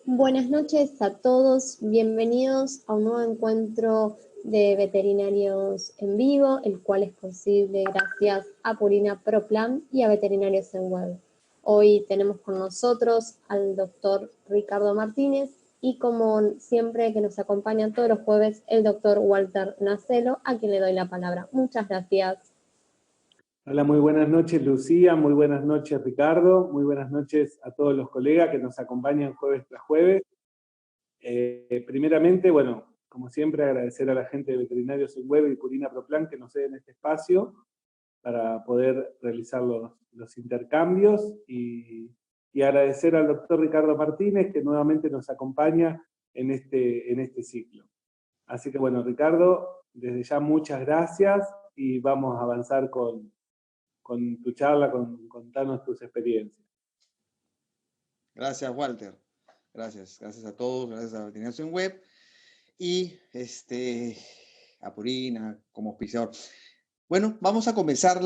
Buenas noches a todos, bienvenidos a un nuevo encuentro de veterinarios en vivo, el cual es posible gracias a Purina ProPlan y a Veterinarios en Web. Hoy tenemos con nosotros al doctor Ricardo Martínez y como siempre que nos acompañan todos los jueves el doctor Walter Nacelo, a quien le doy la palabra. Muchas gracias. Hola, muy buenas noches Lucía, muy buenas noches Ricardo, muy buenas noches a todos los colegas que nos acompañan jueves tras jueves. Primeramente, bueno, como siempre agradecer a la gente de Veterinarios en Web y Purina ProPlan que nos den este espacio para poder realizar los intercambios y agradecer al doctor Ricardo Martínez que nuevamente nos acompaña en este ciclo. Así que bueno, Ricardo, desde ya muchas gracias y vamos a avanzar con tu charla, contarnos tus experiencias. Gracias, Walter. Gracias a todos, gracias a Veterinarios en Web y a Purina como auspiciador. Bueno, vamos a comenzar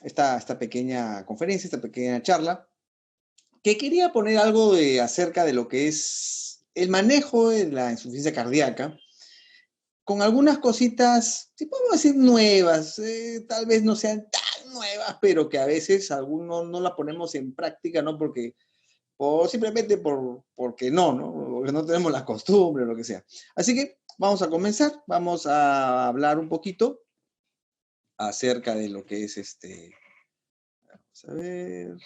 esta pequeña conferencia, esta pequeña charla, que quería poner algo acerca de lo que es el manejo de la insuficiencia cardíaca, con algunas cositas, si podemos decir nuevas, tal vez no sean tan nuevas, pero que a veces algunos no las ponemos en práctica, ¿no? O simplemente porque no, porque no tenemos la costumbre o lo que sea. Así que vamos a comenzar, vamos a hablar un poquito acerca de lo que es vamos a ver.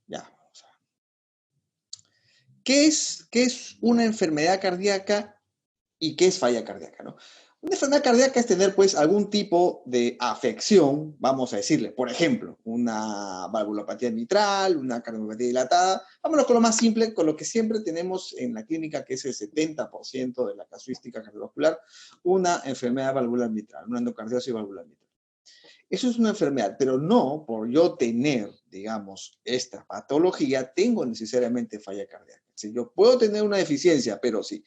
Ya, vamos a ver. ¿Qué es una enfermedad cardíaca y qué es falla cardíaca, no? Una enfermedad cardíaca es tener, pues, algún tipo de afección, vamos a decirle, por ejemplo, una valvulopatía mitral, una cardiopatía dilatada. Vámonos con lo más simple, con lo que siempre tenemos en la clínica, que es el 70% de la casuística cardiovascular, una enfermedad valvular mitral, una endocardiosis valvular mitral. Eso es una enfermedad, pero no por yo tener, digamos, esta patología, tengo necesariamente falla cardíaca. Si yo puedo tener una deficiencia, pero si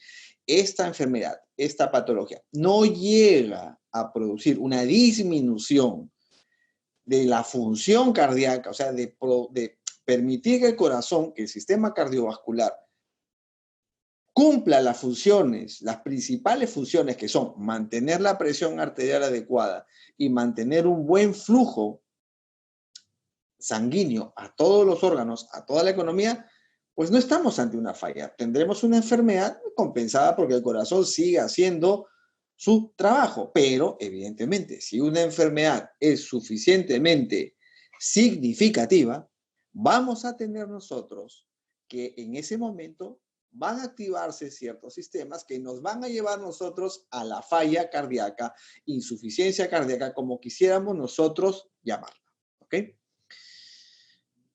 esta enfermedad, esta patología, no llega a producir una disminución de la función cardíaca, o sea, de permitir que el corazón, que el sistema cardiovascular, cumpla las funciones, las principales funciones que son mantener la presión arterial adecuada y mantener un buen flujo sanguíneo a todos los órganos, a toda la economía, pues no estamos ante una falla. Tendremos una enfermedad compensada porque el corazón sigue haciendo su trabajo. Pero, evidentemente, si una enfermedad es suficientemente significativa, vamos a tener nosotros que en ese momento van a activarse ciertos sistemas que nos van a llevar nosotros a la falla cardíaca, insuficiencia cardíaca, como quisiéramos nosotros llamarla. ¿Ok?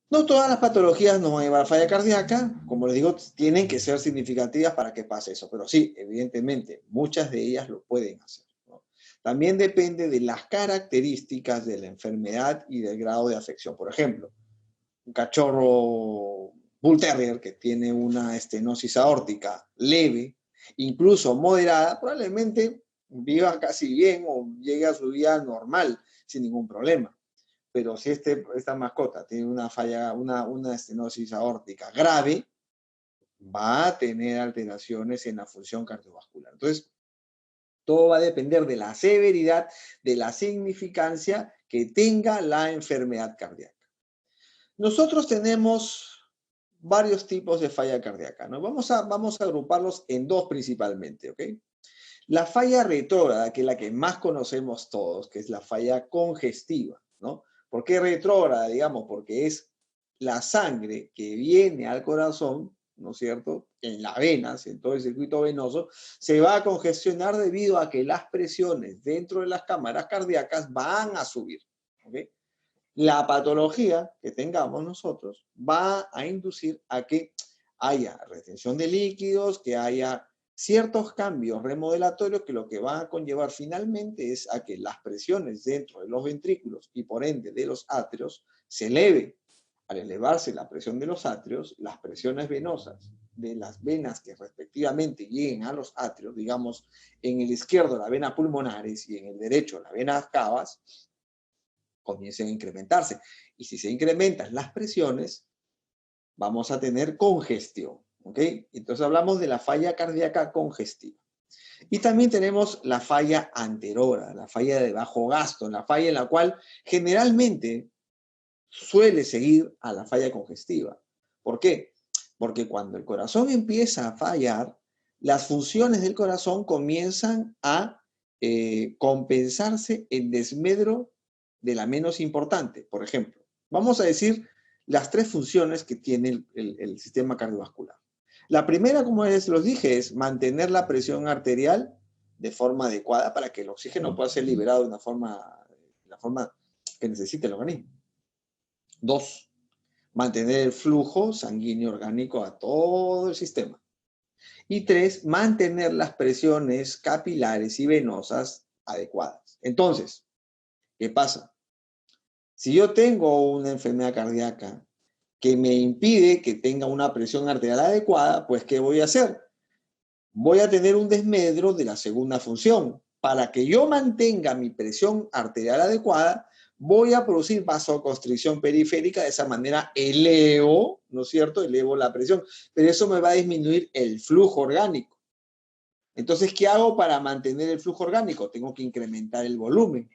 No todas las patologías nos van a llevar a falla cardíaca, como les digo, tienen que ser significativas para que pase eso, pero sí, evidentemente, muchas de ellas lo pueden hacer, ¿no? También depende de las características de la enfermedad y del grado de afección. Por ejemplo, un cachorro Bull Terrier que tiene una estenosis aórtica leve, incluso moderada, probablemente viva casi bien o llegue a su vida normal sin ningún problema. Pero si esta mascota tiene una falla, una estenosis aórtica grave, va a tener alteraciones en la función cardiovascular. Entonces, todo va a depender de la severidad, de la significancia que tenga la enfermedad cardíaca. Nosotros tenemos varios tipos de falla cardíaca, ¿no? Vamos a agruparlos en dos principalmente, ¿ok? La falla retrógrada, que es la que más conocemos todos, que es la falla congestiva, ¿no? ¿Por qué retrógrada? Digamos, porque es la sangre que viene al corazón, ¿no es cierto?, en las venas, en todo el circuito venoso, se va a congestionar debido a que las presiones dentro de las cámaras cardíacas van a subir, ¿ok? La patología que tengamos nosotros va a inducir a que haya retención de líquidos, que haya ciertos cambios remodelatorios que lo que van a conllevar finalmente es a que las presiones dentro de los ventrículos y por ende de los atrios se eleven. Al elevarse la presión de los atrios, las presiones venosas de las venas que respectivamente lleguen a los atrios, digamos, en el izquierdo la vena pulmonares y en el derecho la vena cavas, comiencen a incrementarse. Y si se incrementan las presiones, vamos a tener congestión, ¿ok? Entonces hablamos de la falla cardíaca congestiva. Y también tenemos la falla anterora, la falla de bajo gasto, la falla en la cual generalmente suele seguir a la falla congestiva. ¿Por qué? Porque cuando el corazón empieza a fallar, las funciones del corazón comienzan a compensarse en desmedro de la menos importante. Por ejemplo, vamos a decir las tres funciones que tiene el sistema cardiovascular. La primera, como les los dije, es mantener la presión arterial de forma adecuada para que el oxígeno pueda ser liberado de la forma que necesite el organismo. 2, mantener el flujo sanguíneo orgánico a todo el sistema. Y 3, mantener las presiones capilares y venosas adecuadas. Entonces, ¿qué pasa? Si yo tengo una enfermedad cardíaca que me impide que tenga una presión arterial adecuada, pues ¿qué voy a hacer? Voy a tener un desmedro de la segunda función. Para que yo mantenga mi presión arterial adecuada, voy a producir vasoconstricción periférica, de esa manera elevo, ¿no es cierto? Elevo la presión, pero eso me va a disminuir el flujo orgánico. Entonces, ¿qué hago para mantener el flujo orgánico? Tengo que incrementar el volumen.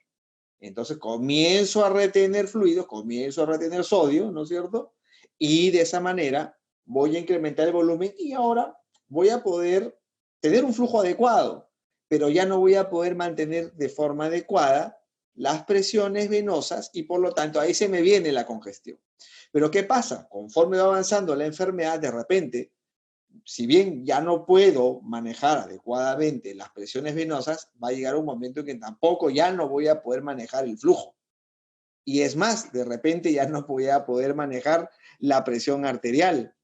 Entonces, comienzo a retener fluidos, comienzo a retener sodio, ¿no es cierto? Y de esa manera voy a incrementar el volumen y ahora voy a poder tener un flujo adecuado, pero ya no voy a poder mantener de forma adecuada las presiones venosas y por lo tanto ahí se me viene la congestión. Pero ¿qué pasa? Conforme va avanzando la enfermedad, de repente, si bien ya no puedo manejar adecuadamente las presiones venosas, va a llegar un momento en que tampoco ya no voy a poder manejar el flujo. Y es más, de repente ya no voy a poder manejar la presión arterial.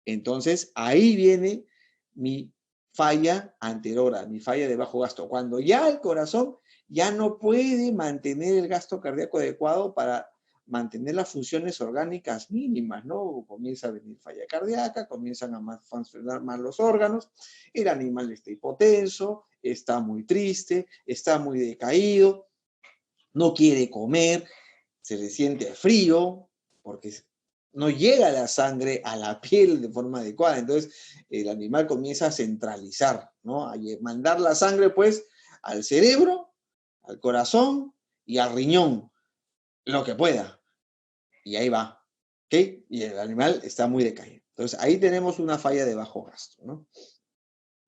Entonces, ahí viene mi falla anterora, mi falla de bajo gasto. Cuando ya el corazón ya no puede mantener el gasto cardíaco adecuado para mantener las funciones orgánicas mínimas, ¿no? Comienza a venir falla cardíaca, comienzan a funcionar mal los órganos, el animal está hipotenso, está muy triste, está muy decaído, no quiere comer, se le siente frío, porque no llega la sangre a la piel de forma adecuada. Entonces, el animal comienza a centralizar, ¿no? A mandar la sangre, pues, al cerebro, al corazón y al riñón, lo que pueda. Y ahí va, ¿ok? Y el animal está muy decaído. Entonces, ahí tenemos una falla de bajo gasto, ¿no?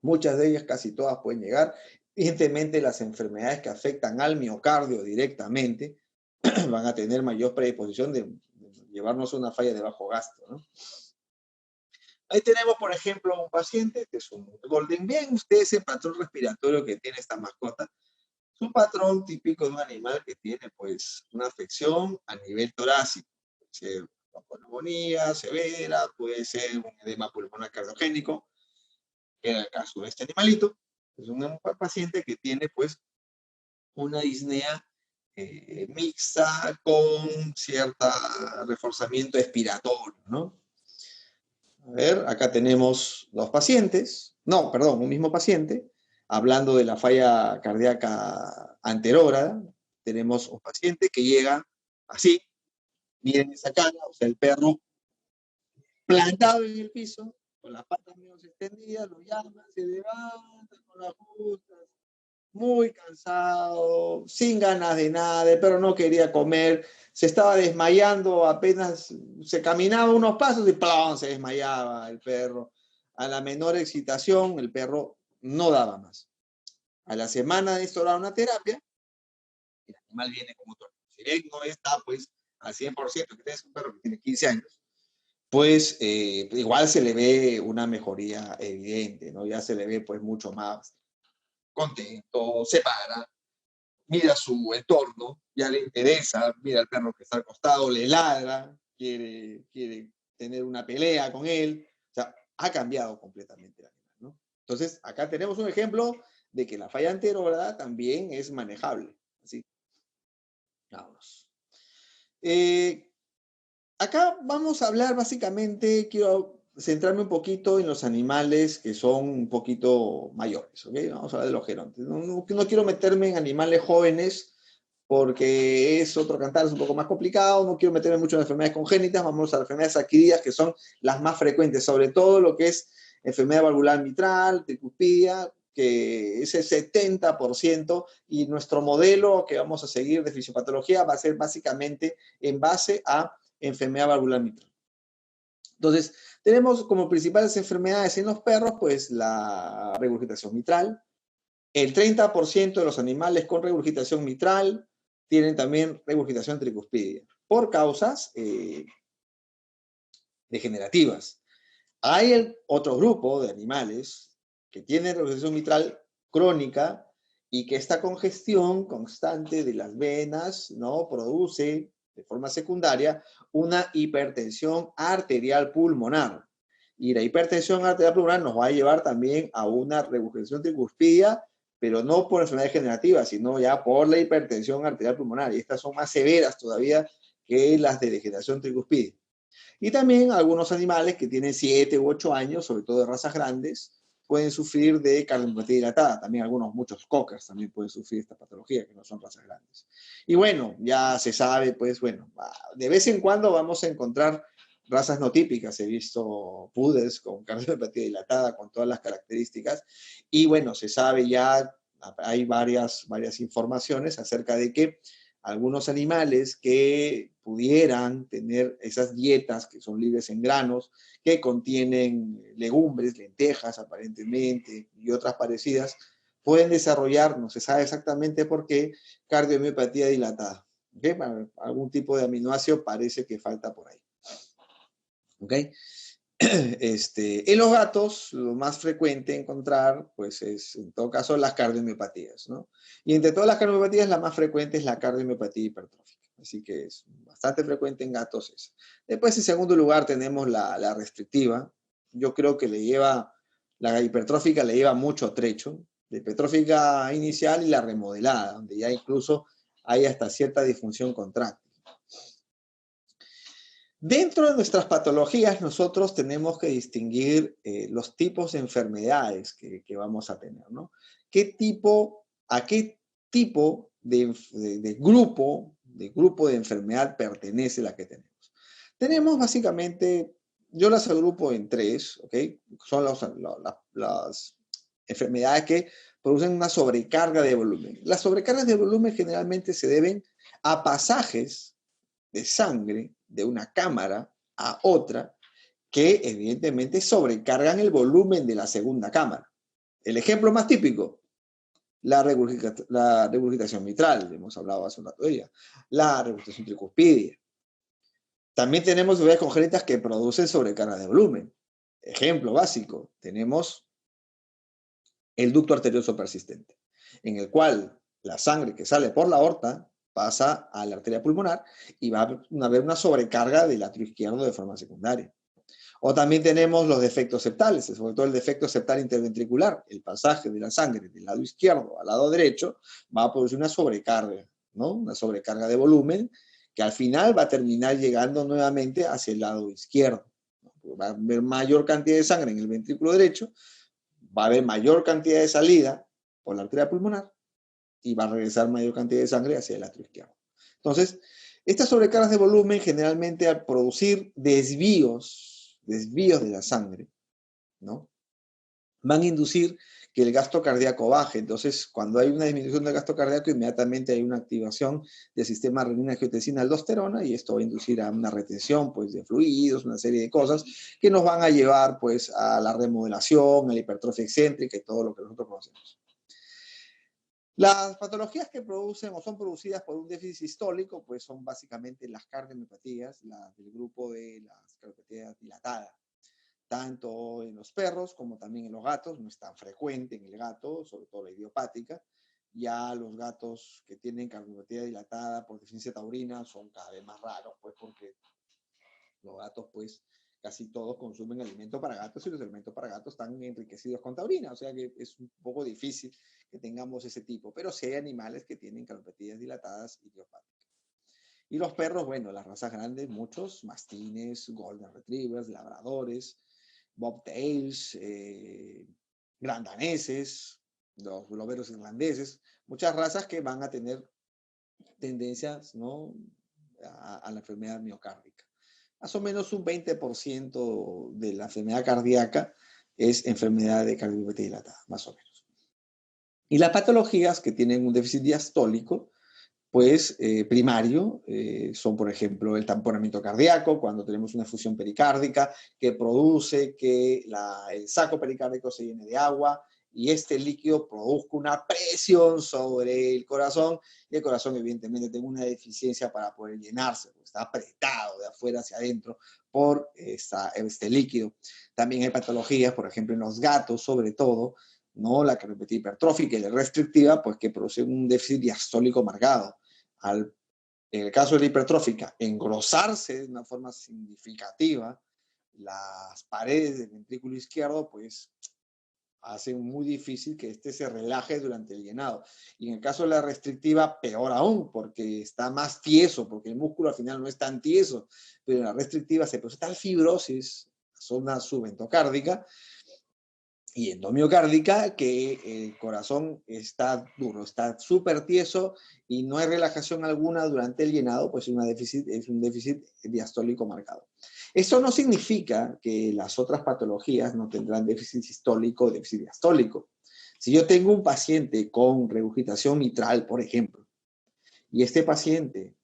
Muchas de ellas, casi todas, pueden llegar. Evidentemente, las enfermedades que afectan al miocardio directamente van a tener mayor predisposición de llevarnos a una falla de bajo gasto, ¿no? Ahí tenemos, por ejemplo, un paciente que es un Golden. Vean ustedes el patrón respiratorio que tiene esta mascota. Es un patrón típico de un animal que tiene, pues, una afección a nivel torácico. Puede ser una neumonía severa, puede ser un edema pulmonar cardiogénico, que era el caso de este animalito. Es un paciente que tiene, pues, una disnea mixta con cierto reforzamiento expiratorio, ¿no? A ver, acá tenemos dos pacientes, no, perdón, un mismo paciente, hablando de la falla cardíaca anterógrada. Tenemos un paciente que llega así, miren esa cara, o sea, el perro plantado en el piso, con las patas medio extendidas, lo llama, se levanta con las justas, muy cansado, sin ganas de nada, el perro no quería comer, se estaba desmayando, apenas se caminaba unos pasos y ¡plum! Se desmayaba el perro. A la menor excitación, el perro no daba más. A la semana de instaurar una terapia, el animal viene como otro. Si bien no está pues al 100%, que es un perro que tiene 15 años, pues igual se le ve una mejoría evidente, ¿no? Ya se le ve pues mucho más contento, se para, mira su entorno, ya le interesa, mira al perro que está al costado, le ladra, quiere tener una pelea con él. O sea, ha cambiado completamente el animal, ¿no? Entonces, acá tenemos un ejemplo de que la falla anterógrada también es manejable. Así. Vámonos. Acá vamos a hablar básicamente, quiero centrarme un poquito en los animales que son un poquito mayores, ¿ok? Vamos a hablar de los gerontes. No quiero meterme en animales jóvenes porque es otro cantar, es un poco más complicado, no quiero meterme mucho en enfermedades congénitas, vamos a las enfermedades adquiridas, que son las más frecuentes, sobre todo lo que es enfermedad valvular mitral, tricuspidia, que es el 70%, y nuestro modelo que vamos a seguir de fisiopatología va a ser básicamente en base a enfermedad valvular mitral. Entonces, tenemos como principales enfermedades en los perros, pues la regurgitación mitral. El 30% de los animales con regurgitación mitral tienen también regurgitación tricuspidia, por causas degenerativas. Hay otro grupo de animales que tienen regurgitación mitral crónica y que esta congestión constante de las venas, ¿no?, produce de forma secundaria una hipertensión arterial pulmonar. Y la hipertensión arterial pulmonar nos va a llevar también a una regurgitación tricuspidia, pero no por enfermedad degenerativa, sino ya por la hipertensión arterial pulmonar. Y estas son más severas todavía que las de degeneración tricuspidia. Y también algunos animales que tienen 7 u 8 años, sobre todo de razas grandes, pueden sufrir de cardiomiopatía dilatada. También muchos cockers también pueden sufrir esta patología, que no son razas grandes. Y bueno, ya se sabe, pues bueno, de vez en cuando vamos a encontrar razas no típicas. He visto poodles con cardiomiopatía dilatada, con todas las características. Y bueno, se sabe ya, hay varias informaciones acerca de que algunos animales que pudieran tener esas dietas que son libres en granos, que contienen legumbres, lentejas aparentemente y otras parecidas, pueden desarrollar, no se sabe exactamente por qué, cardiomiopatía dilatada. ¿Okay? Algún tipo de aminoácido parece que falta por ahí. ¿Okay? En los gatos, lo más frecuente encontrar, pues es, en todo caso, las cardiomiopatías, ¿no? Y entre todas las cardiomiopatías, la más frecuente es la cardiomiopatia hipertrófica. Así que es bastante frecuente en gatos esa. Después, en segundo lugar, tenemos la restrictiva. Yo creo que la hipertrófica le lleva mucho trecho. La hipertrófica inicial y la remodelada, donde ya incluso hay hasta cierta disfunción contráctil. Dentro de nuestras patologías, nosotros tenemos que distinguir los tipos de enfermedades que vamos a tener, ¿no? ¿A qué tipo de grupo de enfermedad pertenece la que tenemos? Tenemos básicamente, yo las agrupo en tres, ¿ok? Son las enfermedades que producen una sobrecarga de volumen. Las sobrecargas de volumen generalmente se deben a pasajes de sangre de una cámara a otra que evidentemente sobrecargan el volumen de la segunda cámara. El ejemplo más típico, la regurgitación mitral, hemos hablado hace un rato de ella, la regurgitación tricuspidia. También tenemos enfermedades congénitas que producen sobrecarga de volumen. Ejemplo básico, tenemos el ducto arterioso persistente, en el cual la sangre que sale por la aorta pasa a la arteria pulmonar y va a haber una sobrecarga del atrio izquierdo de forma secundaria. O también tenemos los defectos septales, sobre todo el defecto septal interventricular. El pasaje de la sangre del lado izquierdo al lado derecho va a producir una sobrecarga, ¿no? Una sobrecarga de volumen que al final va a terminar llegando nuevamente hacia el lado izquierdo. Va a haber mayor cantidad de sangre en el ventrículo derecho, va a haber mayor cantidad de salida por la arteria pulmonar y va a regresar mayor cantidad de sangre hacia el atrio izquierdo. Entonces, estas sobrecargas de volumen generalmente al producir desvíos de la sangre, ¿no?, van a inducir que el gasto cardíaco baje. Entonces, cuando hay una disminución del gasto cardíaco, inmediatamente hay una activación del sistema renina-angiotensina-aldosterona y esto va a inducir a una retención, pues, de fluidos, una serie de cosas que nos van a llevar, pues, a la remodelación, a la hipertrofia excéntrica y todo lo que nosotros conocemos. Las patologías que producen o son producidas por un déficit sistólico, pues son básicamente las cardiomiopatías, las del grupo de las cardiopatías dilatadas, tanto en los perros como también en los gatos. No es tan frecuente en el gato, sobre todo la idiopática. Ya los gatos que tienen cardiopatía dilatada por deficiencia taurina son cada vez más raros, pues porque los gatos, pues, casi todos consumen alimentos para gatos y los alimentos para gatos están enriquecidos con taurina, o sea que es un poco difícil que tengamos ese tipo, pero sí hay animales que tienen cardiopatías dilatadas idiopáticas. Y los perros, bueno, las razas grandes, muchos, mastines, golden retrievers, labradores, bobtails, grandaneses, los loberos irlandeses, muchas razas que van a tener tendencias, ¿no?, a la enfermedad miocárdica. Más o menos un 20% de la enfermedad cardíaca es enfermedad de cardiopatía dilatada, más o menos. Y las patologías que tienen un déficit diastólico, pues primario, son por ejemplo el tamponamiento cardíaco, cuando tenemos una efusión pericárdica que produce que el saco pericárdico se llene de agua y este líquido produzca una presión sobre el corazón, y el corazón evidentemente tiene una deficiencia para poder llenarse, porque está apretado de afuera hacia adentro por este líquido. También hay patologías, por ejemplo en los gatos sobre todo, ¿no?, la cardiopatía hipertrófica y la restrictiva, pues que produce un déficit diastólico marcado. En el caso de la hipertrófica, engrosarse de una forma significativa las paredes del ventrículo izquierdo, pues hace muy difícil que éste se relaje durante el llenado. Y en el caso de la restrictiva, peor aún, porque está más tieso, porque el músculo al final no es tan tieso, pero en la restrictiva se produce tal fibrosis, zona subendocárdica y endomiocárdica, que el corazón está duro, está súper tieso y no hay relajación alguna durante el llenado, pues es un déficit diastólico marcado. Eso no significa que las otras patologías no tendrán déficit sistólico o déficit diastólico. Si yo tengo un paciente con regurgitación mitral, por ejemplo, y este paciente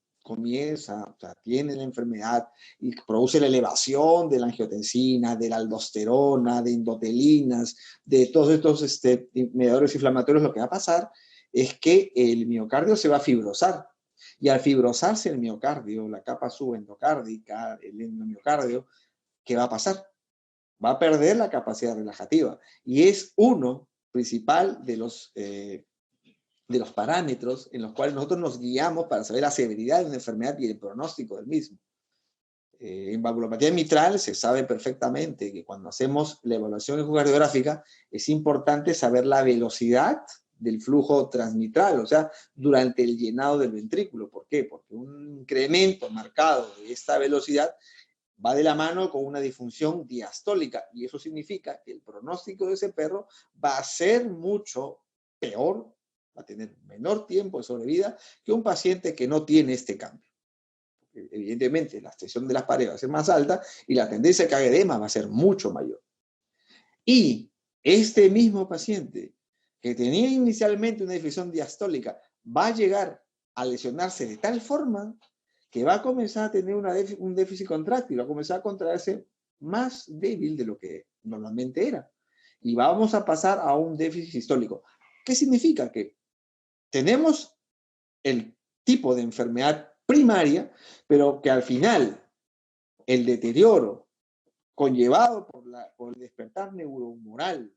tiene la enfermedad y produce la elevación de la angiotensina, de la aldosterona, de endotelinas, de todos estos mediadores inflamatorios, lo que va a pasar es que el miocardio se va a fibrosar. Y al fibrosarse el miocardio, la capa subendocárdica, el endomiocardio, ¿qué va a pasar? Va a perder la capacidad relajativa. Y es uno principal de los parámetros en los cuales nosotros nos guiamos para saber la severidad de una enfermedad y el pronóstico del mismo. En valvulopatía mitral se sabe perfectamente que cuando hacemos la evaluación ecocardiográfica es importante saber la velocidad del flujo transmitral, o sea, durante el llenado del ventrículo. ¿Por qué? Porque un incremento marcado de esta velocidad va de la mano con una disfunción diastólica, y eso significa que el pronóstico de ese perro va a ser mucho peor, va a tener menor tiempo de sobrevida que un paciente que no tiene este cambio. Evidentemente, la extensión de las paredes va a ser más alta y la tendencia a que haga edema va a ser mucho mayor. Y este mismo paciente que tenía inicialmente una disfunción diastólica va a llegar a lesionarse de tal forma que va a comenzar a tener un déficit contráctil, va a comenzar a contraerse más débil de lo que normalmente era. Y vamos a pasar a un déficit sistólico. ¿Qué significa? Que tenemos el tipo de enfermedad primaria, pero que al final el deterioro conllevado por el despertar neurohumoral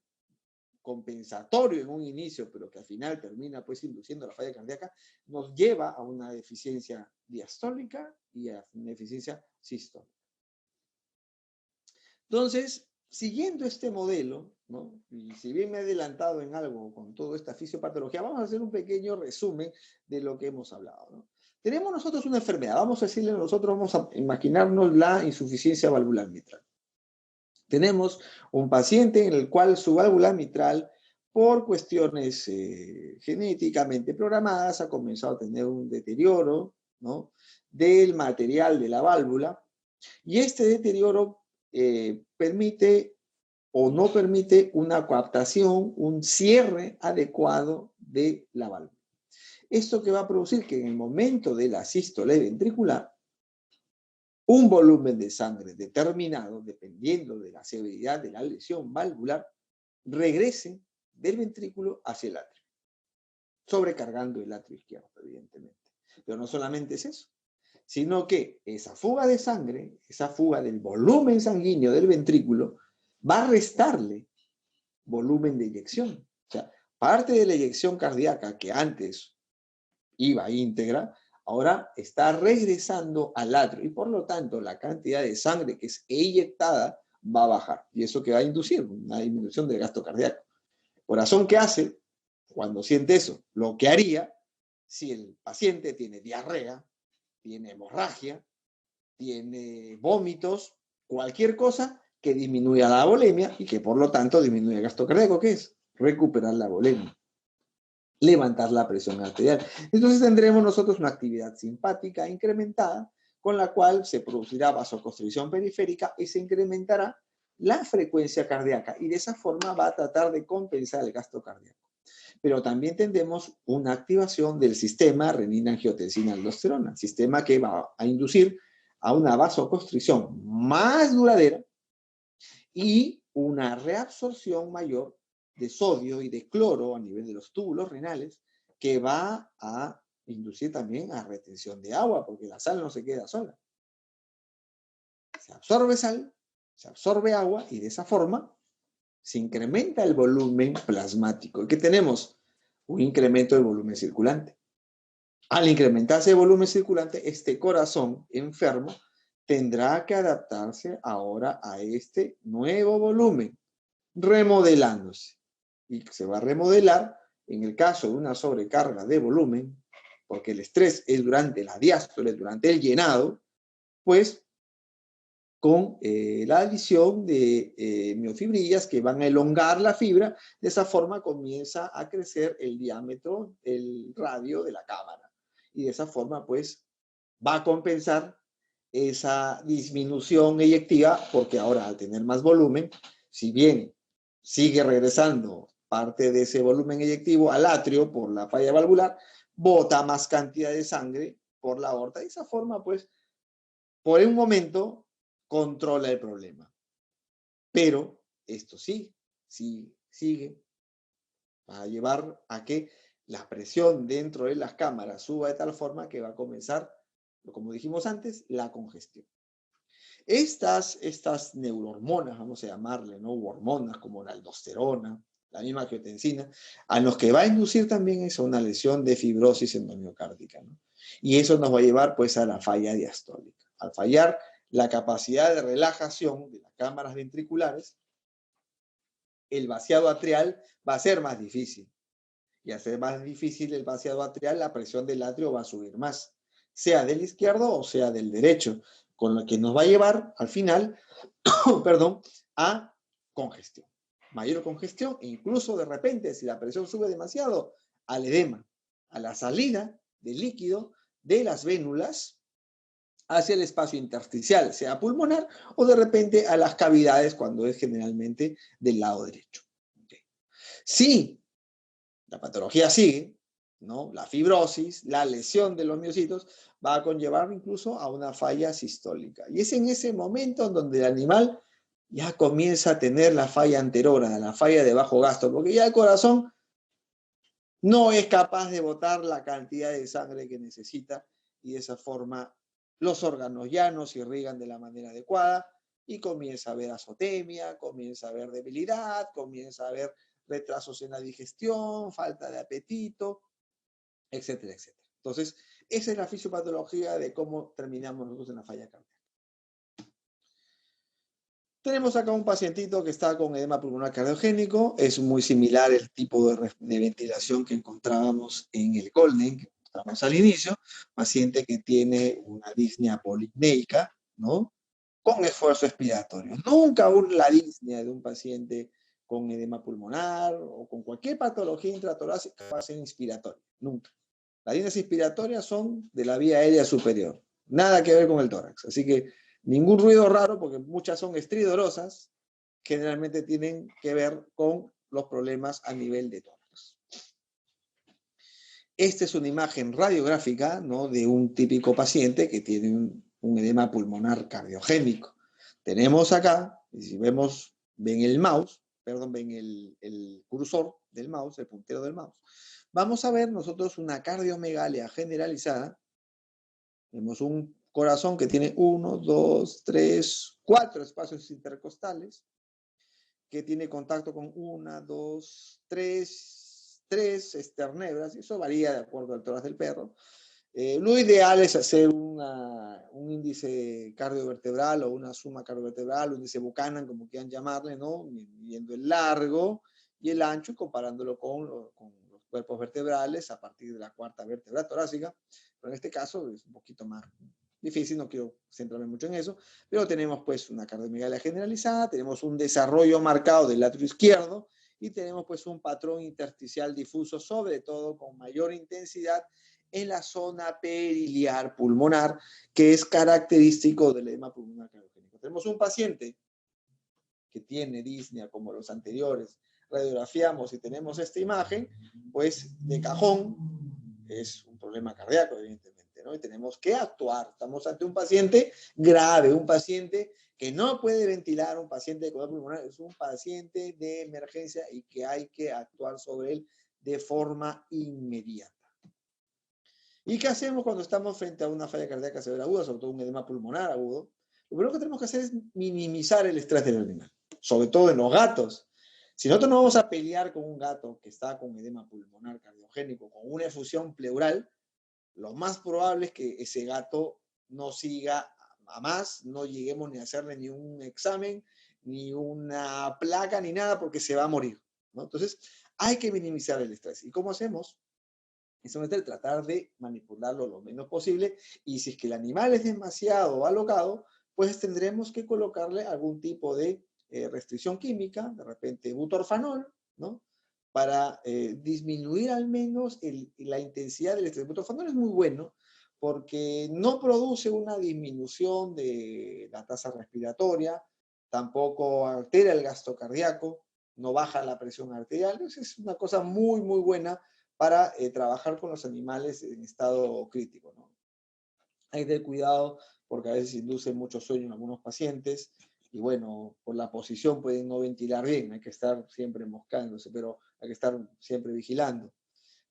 compensatorio en un inicio, pero que al final termina pues induciendo la falla cardíaca, nos lleva a una deficiencia diastólica y a una deficiencia sistólica. Entonces, siguiendo este modelo, ¿no?, y si bien me he adelantado en algo con toda esta fisiopatología, vamos a hacer un pequeño resumen de lo que hemos hablado, ¿no? Tenemos nosotros una enfermedad, vamos a imaginarnos la insuficiencia valvular mitral. Tenemos un paciente en el cual su válvula mitral, por cuestiones genéticamente programadas, ha comenzado a tener un deterioro, ¿no?, del material de la válvula, y este deterioro permite o no permite una coaptación, un cierre adecuado de la válvula. Esto que va a producir que en el momento de la sístole ventricular, un volumen de sangre determinado, dependiendo de la severidad de la lesión valvular, regrese del ventrículo hacia el atrio, sobrecargando el atrio izquierdo, evidentemente. Pero no solamente es eso, sino que esa fuga de sangre, esa fuga del volumen sanguíneo del ventrículo, va a restarle volumen de eyección. O sea, parte de la eyección cardíaca que antes iba íntegra, ahora está regresando al atrio y por lo tanto la cantidad de sangre que es eyectada va a bajar. Y eso que va a inducir una disminución del gasto cardíaco. Corazón, ¿qué hace cuando siente eso? Lo que haría si el paciente tiene diarrea, tiene hemorragia, tiene vómitos, cualquier cosa que disminuya la volemia y que por lo tanto disminuya el gasto cardíaco, ¿qué es? Recuperar la volemia. levantar la presión arterial. Entonces tendremos nosotros una actividad simpática incrementada, con la cual se producirá vasoconstricción periférica y se incrementará la frecuencia cardíaca, y de esa forma va a tratar de compensar el gasto cardíaco. Pero también tendremos una activación del sistema renina-angiotensina-aldosterona, sistema que va a inducir a una vasoconstricción más duradera y una reabsorción mayor de sodio y de cloro a nivel de los túbulos renales, que va a inducir también a retención de agua, porque la sal no se queda sola. Se absorbe sal, se absorbe agua, y de esa forma se incrementa el volumen plasmático. ¿Y qué tenemos? Un incremento del volumen circulante. Al incrementarse el volumen circulante, este corazón enfermo tendrá que adaptarse ahora a este nuevo volumen, remodelándose. Y se va a remodelar en el caso de una sobrecarga de volumen, porque el estrés es durante la diástole, durante el llenado, pues con la adición de miofibrillas que van a elongar la fibra. De esa forma comienza a crecer el diámetro, el radio de la cámara. Y de esa forma, pues, va a compensar esa disminución eyectiva, porque ahora, al tener más volumen, si bien sigue regresando parte de ese volumen eyectivo al atrio por la falla valvular, bota más cantidad de sangre por la aorta. De esa forma, pues, por un momento controla el problema. Pero esto sí sigue, va a llevar a que la presión dentro de las cámaras suba de tal forma que va a comenzar, como dijimos antes, la congestión. Estas neurohormonas, vamos a llamarle, ¿no? Hormonas como la aldosterona, la misma angiotensina, a los que va a inducir también es una lesión de fibrosis endomiocárdica, ¿no? Y eso nos va a llevar pues a la falla diastólica. Al fallar la capacidad de relajación de las cámaras ventriculares, el vaciado atrial va a ser más difícil. Y al ser más difícil el vaciado atrial, la presión del atrio va a subir más, sea del izquierdo o sea del derecho, con lo que nos va a llevar al final, perdón, a congestión. Mayor congestión, e incluso de repente, si la presión sube demasiado, al edema, a la salida del líquido de las vénulas hacia el espacio intersticial, sea pulmonar o de repente a las cavidades, cuando es generalmente del lado derecho. Okay. Si la patología sigue, ¿no? La fibrosis, la lesión de los miocitos, va a conllevar incluso a una falla sistólica. Y es en ese momento en donde el animal ya comienza a tener la falla anterógrada, la falla de bajo gasto, porque ya el corazón no es capaz de botar la cantidad de sangre que necesita, y de esa forma los órganos ya no se irrigan de la manera adecuada y comienza a haber azotemia, comienza a haber debilidad, comienza a haber retrasos en la digestión, falta de apetito, etcétera, etcétera. Entonces, esa es la fisiopatología de cómo terminamos nosotros en la falla cardíaca. Tenemos acá un pacientito que está con edema pulmonar cardiogénico. Es muy similar el tipo de ventilación que encontrábamos en el Golden, que encontramos al inicio. Paciente que tiene una disnea polipneica, ¿no? Con esfuerzo expiratorio. Nunca la disnea de un paciente con edema pulmonar o con cualquier patología intratorácica va a ser inspiratoria. Nunca. Las disneas inspiratorias son de la vía aérea superior. Nada que ver con el tórax. Así que ningún ruido raro, porque muchas son estridorosas, generalmente tienen que ver con los problemas a nivel de tórax. Esta es una imagen radiográfica, ¿no? De un típico paciente que tiene un edema pulmonar cardiogénico. Tenemos acá, y si vemos, ven el mouse, perdón, ven el cursor del mouse, el puntero del mouse. Vamos a ver nosotros una cardiomegalia generalizada. Vemos un corazón que tiene 1, 2, 3, 4 espacios intercostales, que tiene contacto con 1, 2, 3 esternebras, y eso varía de acuerdo al tórax del perro. Lo ideal es hacer un índice cardiovertebral o una suma cardiovertebral, un índice Buchanan, como quieran llamarle, ¿no? Midiendo el largo y el ancho y comparándolo con los cuerpos vertebrales a partir de la cuarta vértebra torácica. Pero en este caso es un poquito más difícil, no quiero centrarme mucho en eso, pero tenemos pues una cardiomegalia generalizada, tenemos un desarrollo marcado del atrio izquierdo y tenemos pues un patrón intersticial difuso, sobre todo con mayor intensidad en la zona periliar pulmonar, que es característico del edema pulmonar cardiogénico. Tenemos un paciente que tiene disnea como los anteriores, radiografiamos y tenemos esta imagen, pues de cajón es un problema cardíaco, evidentemente, ¿no? Y tenemos que actuar. Estamos ante un paciente grave, un paciente que no puede ventilar, un paciente de colapso pulmonar, es un paciente de emergencia y que hay que actuar sobre él de forma inmediata. ¿Y qué hacemos cuando estamos frente a una falla cardíaca severa aguda, sobre todo un edema pulmonar agudo? Lo primero que tenemos que hacer es minimizar el estrés del animal, sobre todo en los gatos. Si nosotros no vamos a pelear con un gato que está con edema pulmonar cardiogénico, con una efusión pleural, lo más probable es que ese gato no siga a más, no lleguemos ni a hacerle ni un examen, ni una placa, ni nada, porque se va a morir, ¿no? Entonces, hay que minimizar el estrés. ¿Y cómo hacemos? Es tratar de manipularlo lo menos posible, y si es que el animal es demasiado alocado, pues tendremos que colocarle algún tipo de restricción química, de repente butorfanol, ¿no? Para disminuir al menos la intensidad del estrés. El butorfanol es muy bueno porque no produce una disminución de la tasa respiratoria, tampoco altera el gasto cardíaco, no baja la presión arterial. Entonces es una cosa muy, muy buena para trabajar con los animales en estado crítico, ¿no? Hay que tener cuidado porque a veces induce mucho sueño en algunos pacientes y bueno, por la posición pueden no ventilar bien, hay que estar siempre moscándose, pero hay que estar siempre vigilando.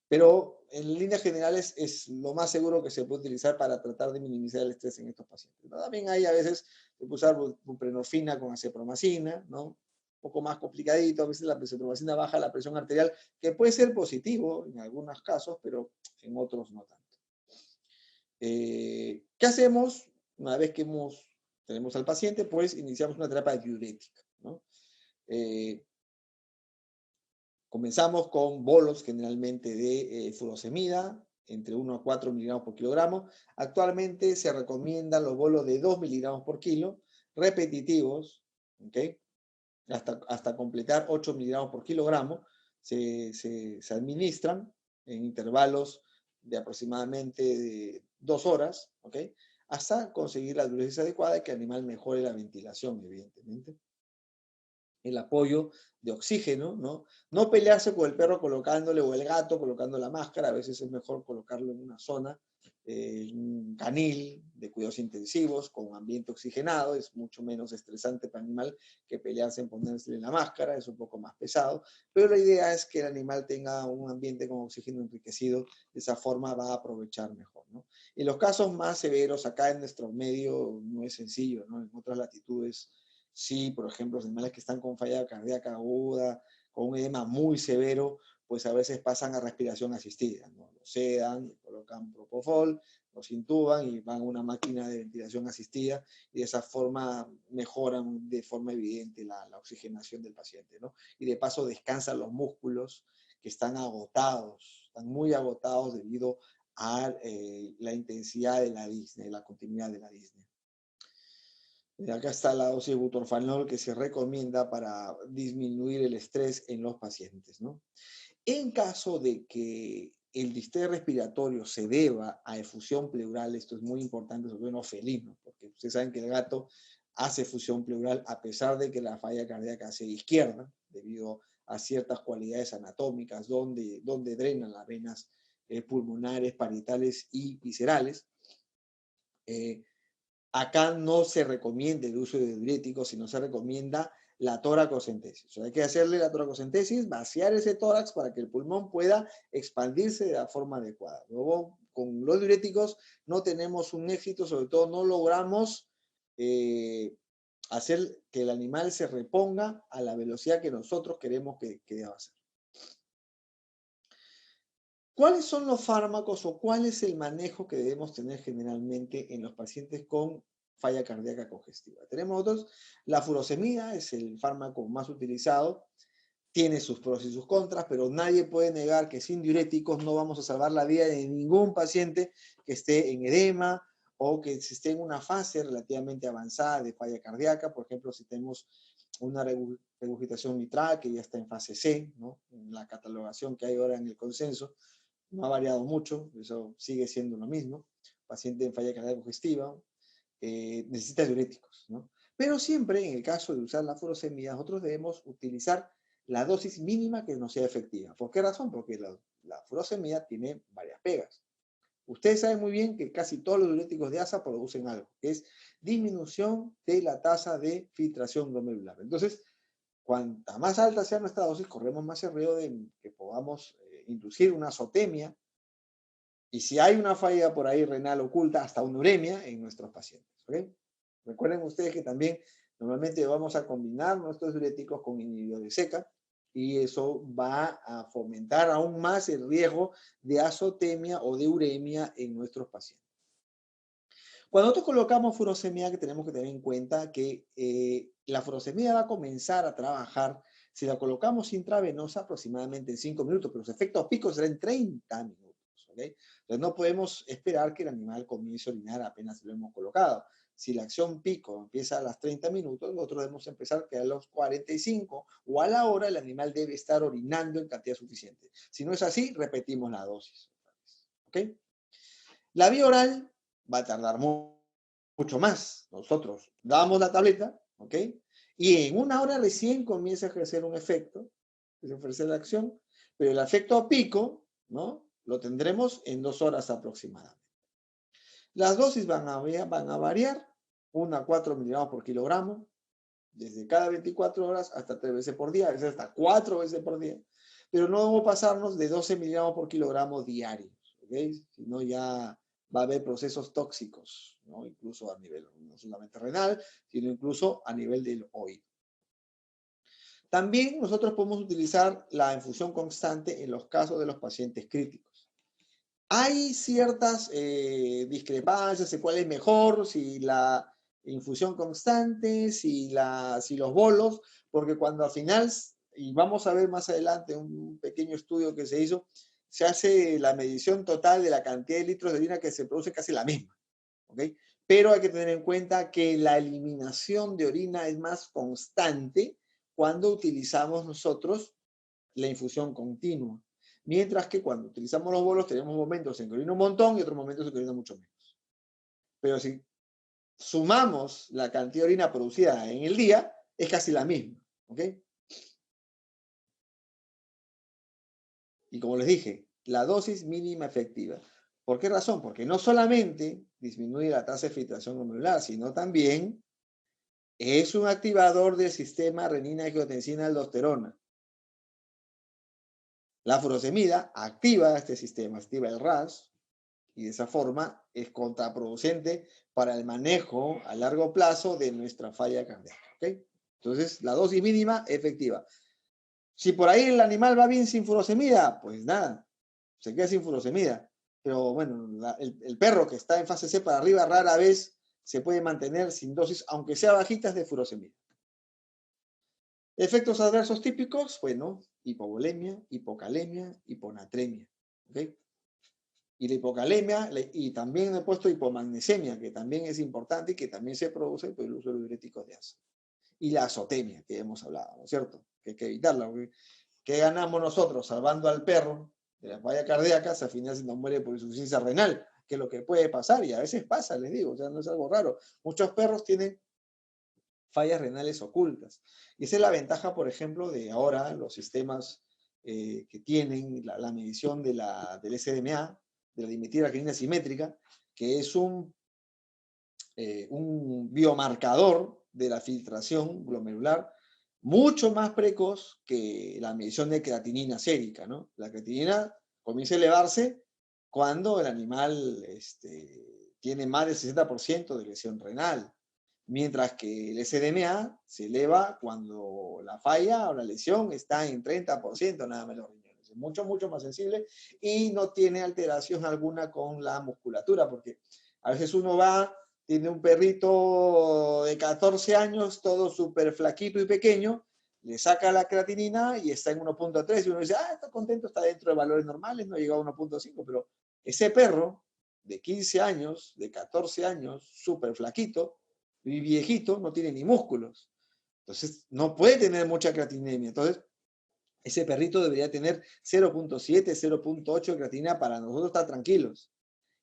Pero en líneas generales es lo más seguro que se puede utilizar para tratar de minimizar el estrés en estos pacientes, ¿no? También hay a veces se puede usar buprenorfina con acepromacina, ¿no? Un poco más complicadito, a veces la acepromacina baja la presión arterial, que puede ser positivo en algunos casos, pero en otros no tanto. ¿Qué hacemos? Una vez que tenemos al paciente, pues iniciamos una terapia diurética, ¿no? Comenzamos con bolos generalmente de furosemida, entre 1 a 4 miligramos por kilogramo. Actualmente se recomiendan los bolos de 2 miligramos por kilo, repetitivos, ¿okay? Hasta completar 8 miligramos por kilogramo. Se administran en intervalos de aproximadamente de 2 horas, ¿okay? Hasta conseguir la diuresis adecuada y que el animal mejore la ventilación, evidentemente. El apoyo de oxígeno, ¿no? No pelearse con el perro colocándole o el gato colocando la máscara, a veces es mejor colocarlo en una zona, un canil de cuidados intensivos con ambiente oxigenado, es mucho menos estresante para el animal que pelearse en ponerse la máscara, es un poco más pesado, pero la idea es que el animal tenga un ambiente con oxígeno enriquecido, de esa forma va a aprovechar mejor, ¿no? En los casos más severos, acá en nuestro medio no es sencillo, ¿no? En otras latitudes sí, por ejemplo, los animales que están con falla cardíaca aguda, con un edema muy severo, pues a veces pasan a respiración asistida, ¿no? Los sedan, colocan propofol, los intuban y van a una máquina de ventilación asistida y de esa forma mejoran de forma evidente la oxigenación del paciente, ¿no? Y de paso descansan los músculos que están agotados, están muy agotados debido a la intensidad de la disnea, la continuidad de la disnea. Acá está la dosis de butorfanol que se recomienda para disminuir el estrés en los pacientes, ¿no? En caso de que el distrés respiratorio se deba a efusión pleural, esto es muy importante, sobre todo en los felinos, porque ustedes saben que el gato hace efusión pleural a pesar de que la falla cardíaca sea izquierda, debido a ciertas cualidades anatómicas donde drenan las venas pulmonares, parietales y viscerales. Acá no se recomienda el uso de diuréticos, sino se recomienda la toracocentesis. O sea, hay que hacerle la toracocentesis, vaciar ese tórax para que el pulmón pueda expandirse de la forma adecuada. Luego, con los diuréticos no tenemos un éxito, sobre todo no logramos hacer que el animal se reponga a la velocidad que nosotros queremos que deba hacer. ¿Cuáles son los fármacos o cuál es el manejo que debemos tener generalmente en los pacientes con falla cardíaca congestiva? Tenemos otros, la furosemida es el fármaco más utilizado, tiene sus pros y sus contras, pero nadie puede negar que sin diuréticos no vamos a salvar la vida de ningún paciente que esté en edema o que esté en una fase relativamente avanzada de falla cardíaca. Por ejemplo, si tenemos una regurgitación mitral que ya está en fase C, ¿no? En la catalogación que hay ahora en el consenso, no ha variado mucho, eso sigue siendo lo mismo. Paciente en falla cardíaca congestiva, necesita diuréticos, ¿no? Pero siempre, en el caso de usar la furosemida, nosotros debemos utilizar la dosis mínima que nos sea efectiva. ¿Por qué razón? Porque la furosemida tiene varias pegas. Ustedes saben muy bien que casi todos los diuréticos de ASA producen algo, que es disminución de la tasa de filtración glomerular. Entonces, cuanta más alta sea nuestra dosis, corremos más el riesgo de que podamos inducir una azotemia y si hay una falla por ahí renal oculta, hasta una uremia en nuestros pacientes. ¿Okay? Recuerden ustedes que también normalmente vamos a combinar nuestros diuréticos con inhibidores de seca y eso va a fomentar aún más el riesgo de azotemia o de uremia en nuestros pacientes. Cuando nosotros colocamos furosemida, que tenemos que tener en cuenta que la furosemida va a comenzar a trabajar si la colocamos intravenosa aproximadamente en 5 minutos, pero los efectos picos serán en 30 minutos. ¿Okay? Entonces no podemos esperar que el animal comience a orinar apenas lo hemos colocado. Si la acción pico empieza a los 30 minutos, nosotros debemos empezar que a los 45 o a la hora el animal debe estar orinando en cantidad suficiente. Si no es así, repetimos la dosis. ¿Okay? La vía oral va a tardar mucho más. Nosotros damos la tableta, ¿ok? Y en una hora recién comienza a ejercer un efecto, que es ejercer la acción, pero el efecto a pico, ¿no? Lo tendremos en 2 horas aproximadamente. Las dosis van a variar, 1 a 4 miligramos por kilogramo, desde cada 24 horas hasta 3 veces por día, a veces hasta 4 veces por día, pero no debemos pasarnos de 12 miligramos por kilogramo diarios, ¿ok? Si no ya va a haber procesos tóxicos, ¿no? Incluso a nivel no solamente renal, sino incluso a nivel del oído. También nosotros podemos utilizar la infusión constante en los casos de los pacientes críticos. Hay ciertas discrepancias de cuál es mejor, si la infusión constante, si los bolos, porque cuando al final, y vamos a ver más adelante un pequeño estudio que se hizo, se hace la medición total de la cantidad de litros de orina que se produce casi la misma, ¿ok? Pero hay que tener en cuenta que la eliminación de orina es más constante cuando utilizamos nosotros la infusión continua. Mientras que cuando utilizamos los bolos tenemos momentos en que orina un montón y otros momentos en que orina mucho menos. Pero si sumamos la cantidad de orina producida en el día, es casi la misma. ¿Ok? Y como les dije, la dosis mínima efectiva. ¿Por qué razón? Porque no solamente disminuye la tasa de filtración glomerular, sino también es un activador del sistema renina-angiotensina-aldosterona. La furosemida activa este sistema, activa el RAS, y de esa forma es contraproducente para el manejo a largo plazo de nuestra falla cardíaca. ¿Okay? Entonces, la dosis mínima efectiva. Si por ahí el animal va bien sin furosemida, pues nada, se queda sin furosemida. Pero bueno, el perro que está en fase C para arriba rara vez se puede mantener sin dosis, aunque sea bajitas de furosemida. Efectos adversos típicos, bueno, hipovolemia, hipocalemia, hiponatremia. ¿Okay? Y la hipocalemia, y también he puesto hipomagnesemia, que también es importante y que también se produce por el uso de los diuréticos de ASA. Y la azotemia, que hemos hablado, ¿no es cierto? Que hay que evitarla. ¿Qué ganamos nosotros salvando al perro de la falla cardíaca? Si al final se nos muere por insuficiencia renal, que es lo que puede pasar, y a veces pasa, les digo, o sea, no es algo raro. Muchos perros tienen fallas renales ocultas. Y esa es la ventaja, por ejemplo, de ahora los sistemas que tienen la medición del SDMA, de la dimetilacrinina simétrica, que es un biomarcador de la filtración glomerular mucho más precoz que la medición de creatinina sérica, ¿no? La creatinina comienza a elevarse cuando el animal tiene más del 60% de lesión renal, mientras que el SDMA se eleva cuando la falla o la lesión está en 30% nada más los riñones. Es mucho, mucho más sensible y no tiene alteración alguna con la musculatura, porque a veces uno va, tiene un perrito de 14 años, todo súper flaquito y pequeño, le saca la creatinina y está en 1.3 y uno dice, está contento, está dentro de valores normales, no ha llegado a 1.5, pero ese perro de 15 años, de 14 años, súper flaquito y viejito, no tiene ni músculos. Entonces, no puede tener mucha creatinemia. Entonces, ese perrito debería tener 0.7, 0.8 de creatinina para nosotros estar tranquilos.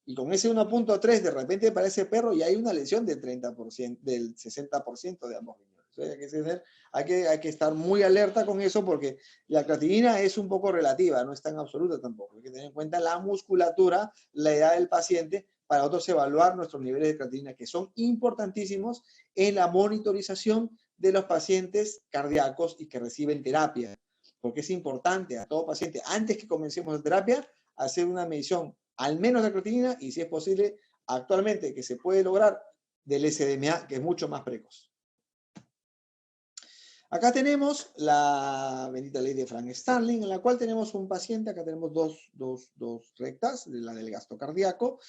Y con ese 1.3, de repente para ese perro ya hay una lesión del 30%, del 60% de ambos riñones. Entonces, hay que estar muy alerta con eso porque la creatinina es un poco relativa, no es tan absoluta tampoco. Hay que tener en cuenta la musculatura, la edad del paciente, para nosotros evaluar nuestros niveles de creatinina, que son importantísimos en la monitorización de los pacientes cardíacos y que reciben terapia. Porque es importante a todo paciente, antes que comencemos la terapia, hacer una medición al menos de creatinina y, si es posible, actualmente que se puede lograr, del SDMA, que es mucho más precoz. Acá tenemos la bendita ley de Frank Starling, en la cual tenemos un paciente, acá tenemos dos rectas, la del gasto cardíaco,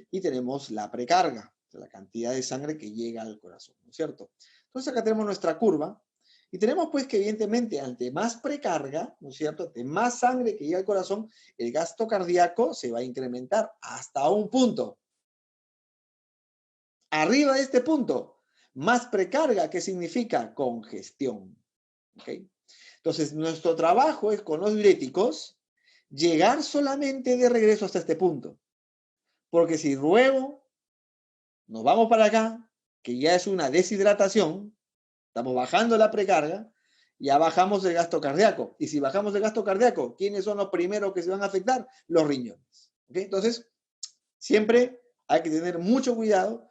y tenemos la precarga, la cantidad de sangre que llega al corazón, ¿no es cierto? Entonces acá tenemos nuestra curva, y tenemos pues que evidentemente ante más precarga, ¿no es cierto?, ante más sangre que llega al corazón, el gasto cardíaco se va a incrementar hasta un punto. Arriba de este punto, más precarga, ¿qué significa? Congestión. ¿Okay? Entonces, nuestro trabajo es con los diuréticos llegar solamente de regreso hasta este punto. Porque si luego nos vamos para acá, que ya es una deshidratación, estamos bajando la precarga, ya bajamos el gasto cardíaco. Y si bajamos el gasto cardíaco, ¿quiénes son los primeros que se van a afectar? Los riñones. ¿Okay? Entonces, siempre hay que tener mucho cuidado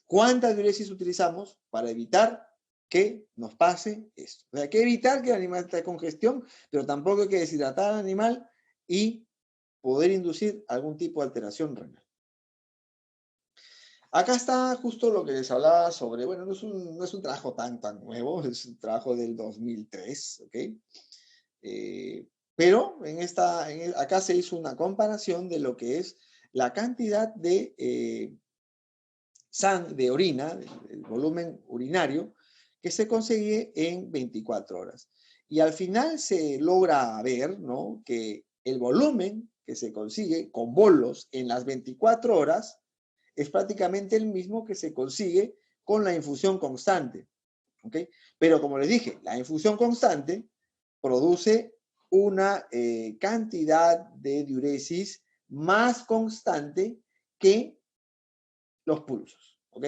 cuánta diuresis utilizamos para evitar que nos pase esto. O sea, hay que evitar que el animal esté con congestión, pero tampoco hay que deshidratar al animal y poder inducir algún tipo de alteración renal. Acá está justo lo que les hablaba sobre, bueno, no es un trabajo tan nuevo, es un trabajo del 2003, ¿ok? Pero acá se hizo una comparación de lo que es la cantidad de orina, el volumen urinario, que se consigue en 24 horas. Y al final se logra ver, ¿no?, que el volumen que se consigue con bolos en las 24 horas es prácticamente el mismo que se consigue con la infusión constante. ¿Ok? Pero como les dije, la infusión constante produce una cantidad de diuresis más constante que los pulsos. ¿Ok?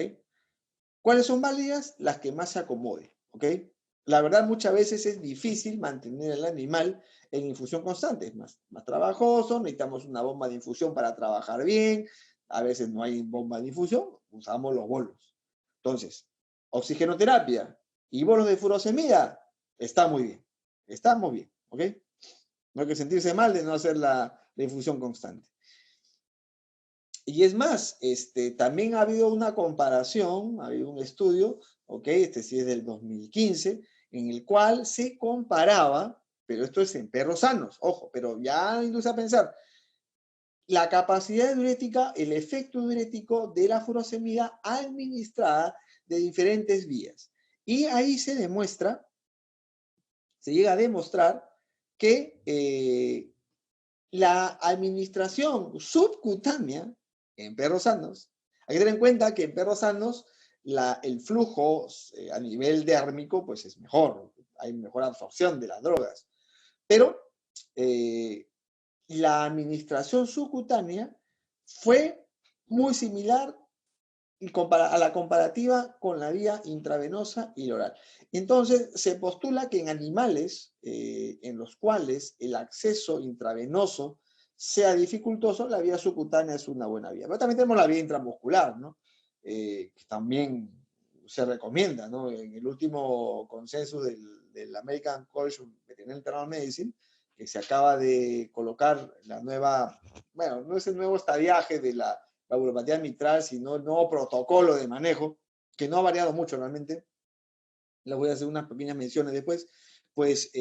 ¿Cuáles son válidas? Las que más se acomode. ¿Ok? La verdad, muchas veces es difícil mantener al animal en infusión constante. Es más trabajoso, necesitamos una bomba de infusión para trabajar bien. A veces no hay bomba de infusión, usamos los bolos. Entonces, oxigenoterapia y bolos de furosemida, está muy bien. Está muy bien. ¿Ok? No hay que sentirse mal de no hacer la infusión constante. Y es más, también ha habido una comparación, ha habido un estudio, ¿ok? Este sí es del 2015, en el cual se comparaba, pero esto es en perros sanos, ojo, pero ya induce a pensar, la capacidad diurética, el efecto diurético de la furosemida administrada de diferentes vías. Y ahí se demuestra, se llega a demostrar que la administración subcutánea en perros sanos, hay que tener en cuenta que en perros sanos el flujo a nivel dérmico pues es mejor, hay mejor absorción de las drogas, pero la administración subcutánea fue muy similar a la comparativa con la vía intravenosa y oral. Entonces, se postula que en animales en los cuales el acceso intravenoso sea dificultoso, la vía subcutánea es una buena vía. Pero también tenemos la vía intramuscular, ¿no? Que también se recomienda, ¿no? En el último consenso del American College of Veterinary Internal Medicine, que se acaba de colocar la nueva, bueno, no es el nuevo estadiaje de la valvulopatía mitral, sino el nuevo protocolo de manejo, que no ha variado mucho realmente. Les voy a hacer unas pequeñas menciones después. Pues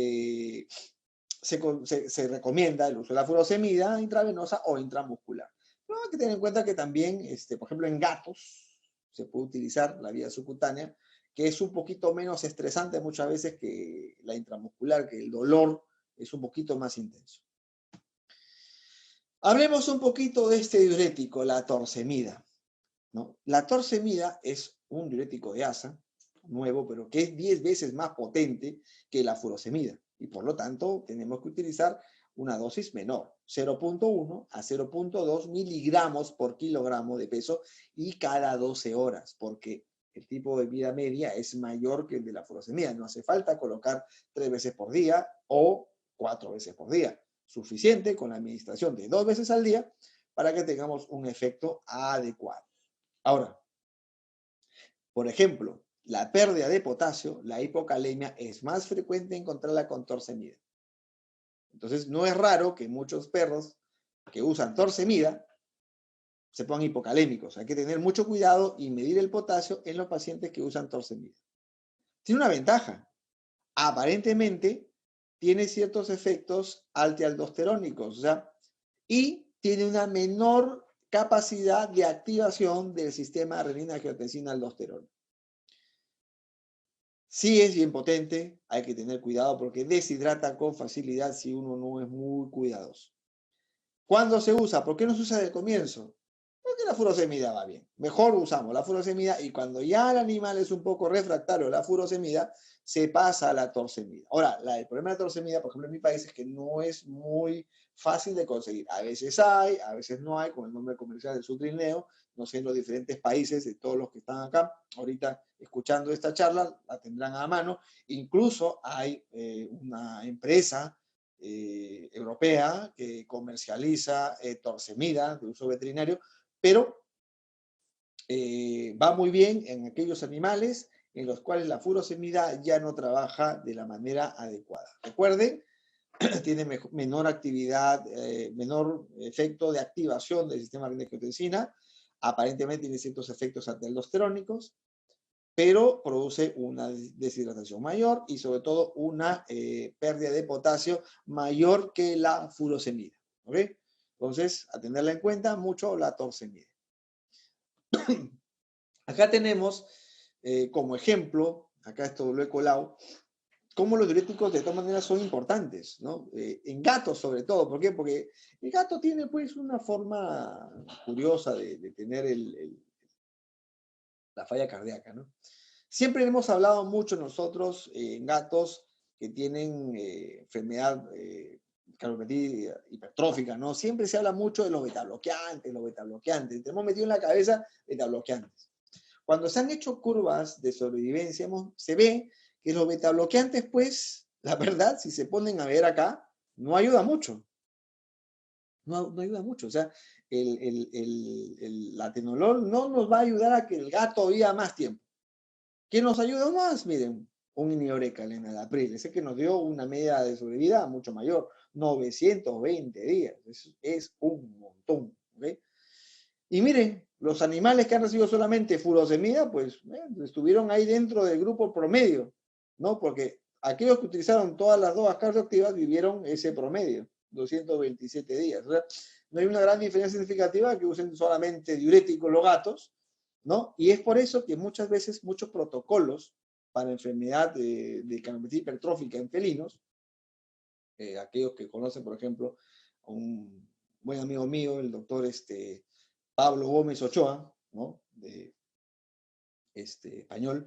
se recomienda el uso de la furosemida intravenosa o intramuscular. Pero hay que tener en cuenta que también, por ejemplo, en gatos se puede utilizar la vía subcutánea, que es un poquito menos estresante muchas veces que la intramuscular, que el dolor es un poquito más intenso. Hablemos un poquito de este diurético, la torsemida, ¿no? La torsemida es un diurético de asa nuevo, pero que es 10 veces más potente que la furosemida. Y por lo tanto, tenemos que utilizar una dosis menor, 0.1 a 0.2 miligramos por kilogramo de peso y cada 12 horas, porque el tipo de vida media es mayor que el de la furosemida. No hace falta colocar 3 veces por día o 4 veces por día. Suficiente con la administración de 2 veces al día para que tengamos un efecto adecuado. Ahora, por ejemplo, la pérdida de potasio, la hipocalemia, es más frecuente encontrarla con torsemida. Entonces, no es raro que muchos perros que usan torsemida se pongan hipocalémicos. Hay que tener mucho cuidado y medir el potasio en los pacientes que usan torsemida. Tiene una ventaja. Aparentemente, tiene ciertos efectos antialdosterónicos, o sea, y tiene una menor capacidad de activación del sistema renina-angiotensina-aldosterona. Sí es bien potente, hay que tener cuidado porque deshidrata con facilidad si uno no es muy cuidadoso. ¿Cuándo se usa? ¿Por qué no se usa desde el comienzo? Porque la furosemida va bien. Mejor usamos la furosemida y cuando ya el animal es un poco refractario a la furosemida, se pasa a la torsemida. Ahora, el problema de la torsemida, por ejemplo, en mi país es que no es muy fácil de conseguir. A veces hay, a veces no hay, con el nombre comercial de Sutrilneo. No sé, en los diferentes países de todos los que están acá, ahorita escuchando esta charla, la tendrán a mano. Incluso hay una empresa europea que comercializa torsemida de uso veterinario, pero va muy bien en aquellos animales en los cuales la furosemida ya no trabaja de la manera adecuada. Recuerden, tiene menor actividad, menor efecto de activación del sistema renina-angiotensina, aparentemente tiene ciertos efectos antialdosterónicos, pero produce una deshidratación mayor y sobre todo una pérdida de potasio mayor que la furosemida. ¿Ok? Entonces, a tenerla en cuenta mucho la torsemida. Acá tenemos como ejemplo, acá esto lo he colado, cómo los diuréticos de todas maneras son importantes, ¿no? En gatos sobre todo, ¿por qué? Porque el gato tiene pues una forma curiosa de tener la falla cardíaca, ¿no? Siempre hemos hablado mucho nosotros en gatos que tienen enfermedad cardiopatía hipertrófica, ¿no? Siempre se habla mucho de los betabloqueantes, los betabloqueantes. Tenemos metido en la cabeza betabloqueantes. Cuando se han hecho curvas de sobrevivencia, se ve que los betabloqueantes, pues, la verdad, si se ponen a ver acá, no ayuda mucho. No ayuda mucho. O sea, el atenolol no nos va a ayudar a que el gato viva más tiempo. ¿Qué nos ayuda más? Miren, un inhibidor el enalapril, ese que nos dio una media de sobrevida mucho mayor, 920 días. Es un montón. ¿Okay? Y miren, los animales que han recibido solamente furosemida, pues estuvieron ahí dentro del grupo promedio, ¿no? Porque aquellos que utilizaron todas las drogas cardioactivas vivieron ese promedio, 227 días. O sea, no hay una gran diferencia significativa que usen solamente diuréticos los gatos, ¿no? Y es por eso que muchas veces muchos protocolos para enfermedad de cardiopatía hipertrófica en felinos, aquellos que conocen, por ejemplo, a un buen amigo mío, el doctor Pablo Gómez Ochoa, ¿no? De español,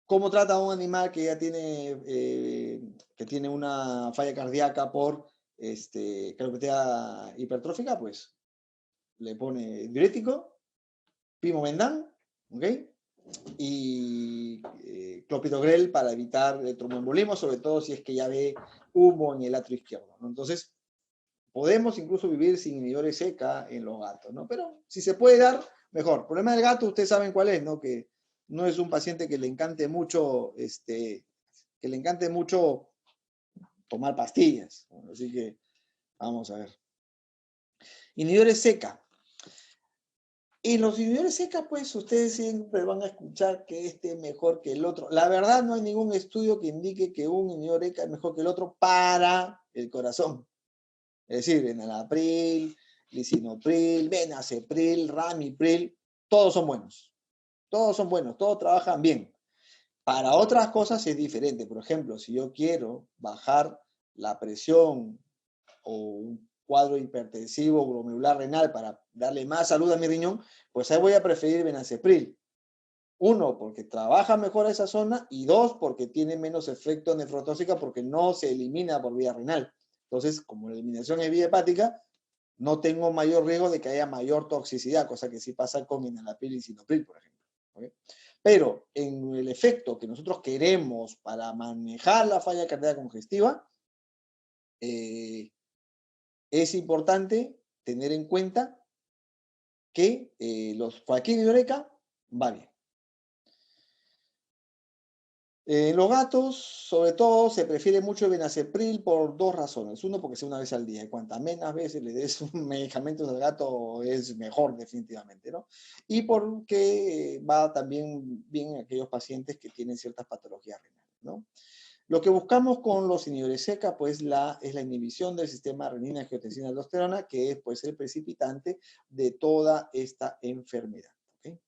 cómo trata a un animal que ya tiene una falla cardíaca por cardiopatía hipertrófica, pues le pone diurético, pimobendan, ¿ok? Y clopidogrel para evitar el tromboembolismo, sobre todo si es que ya ve humo en el atrio izquierdo, ¿no? Entonces, podemos incluso vivir sin inhibidores seca en los gatos, ¿no? Pero si se puede dar, mejor. El problema del gato, ustedes saben cuál es, ¿no? Que no es un paciente que le encante mucho, tomar pastillas. Bueno, así que vamos a ver. Inhibidores seca. Y los inhibidores seca, pues ustedes siempre van a escuchar que este es mejor que el otro. La verdad, no hay ningún estudio que indique que un inhibidor seca es mejor que el otro para el corazón. Es decir, enalapril, lisinopril, benacepril, ramipril, todos son buenos. Todos son buenos, todos trabajan bien. Para otras cosas es diferente. Por ejemplo, si yo quiero bajar la presión o un cuadro hipertensivo glomerular renal para darle más salud a mi riñón, pues ahí voy a preferir benacepril. Uno, porque trabaja mejor esa zona, y dos, porque tiene menos efecto nefrotóxica porque no se elimina por vía renal. Entonces, como la eliminación es vía hepática, no tengo mayor riesgo de que haya mayor toxicidad, cosa que sí pasa con enalapril y sinopril, por ejemplo. ¿Okay? Pero en el efecto que nosotros queremos para manejar la falla cardíaca congestiva, es importante tener en cuenta que los fluoxetina y ureca va bien. En los gatos, sobre todo, se prefiere mucho el benacepril por dos razones. Uno, porque es una vez al día. Y cuantas menos veces le des un medicamento al gato, es mejor definitivamente, ¿no? Y porque va también bien en aquellos pacientes que tienen ciertas patologías renales, ¿no? Lo que buscamos con los inhibidores SECA, pues, es la inhibición del sistema renina-angiotensina-aldosterona, que es, pues, el precipitante de toda esta enfermedad. ¿Okay?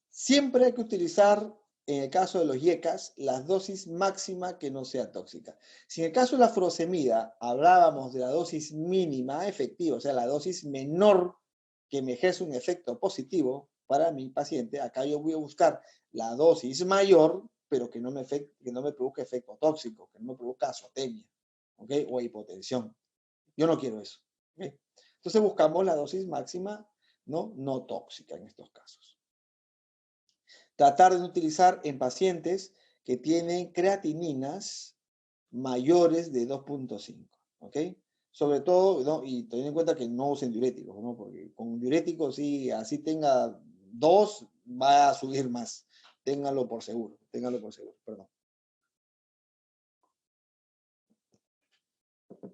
Siempre hay que utilizar, en el caso de los IECAS, la dosis máxima que no sea tóxica. Si en el caso de la furosemida hablábamos de la dosis mínima efectiva, o sea, la dosis menor que me ejerce un efecto positivo para mi paciente, acá yo voy a buscar la dosis mayor, pero que no me produzca efecto tóxico, que no me produzca azotemia, ¿okay? O hipotensión. Yo no quiero eso. ¿Okay? Entonces buscamos la dosis máxima no tóxica en estos casos. Tratar de no utilizar en pacientes que tienen creatininas mayores de 2.5, ¿ok? Sobre todo, ¿no? Y teniendo en cuenta que no usen diuréticos, ¿no? Porque con diuréticos, sí, así tenga 2, va a subir más. Ténganlo por seguro, perdón.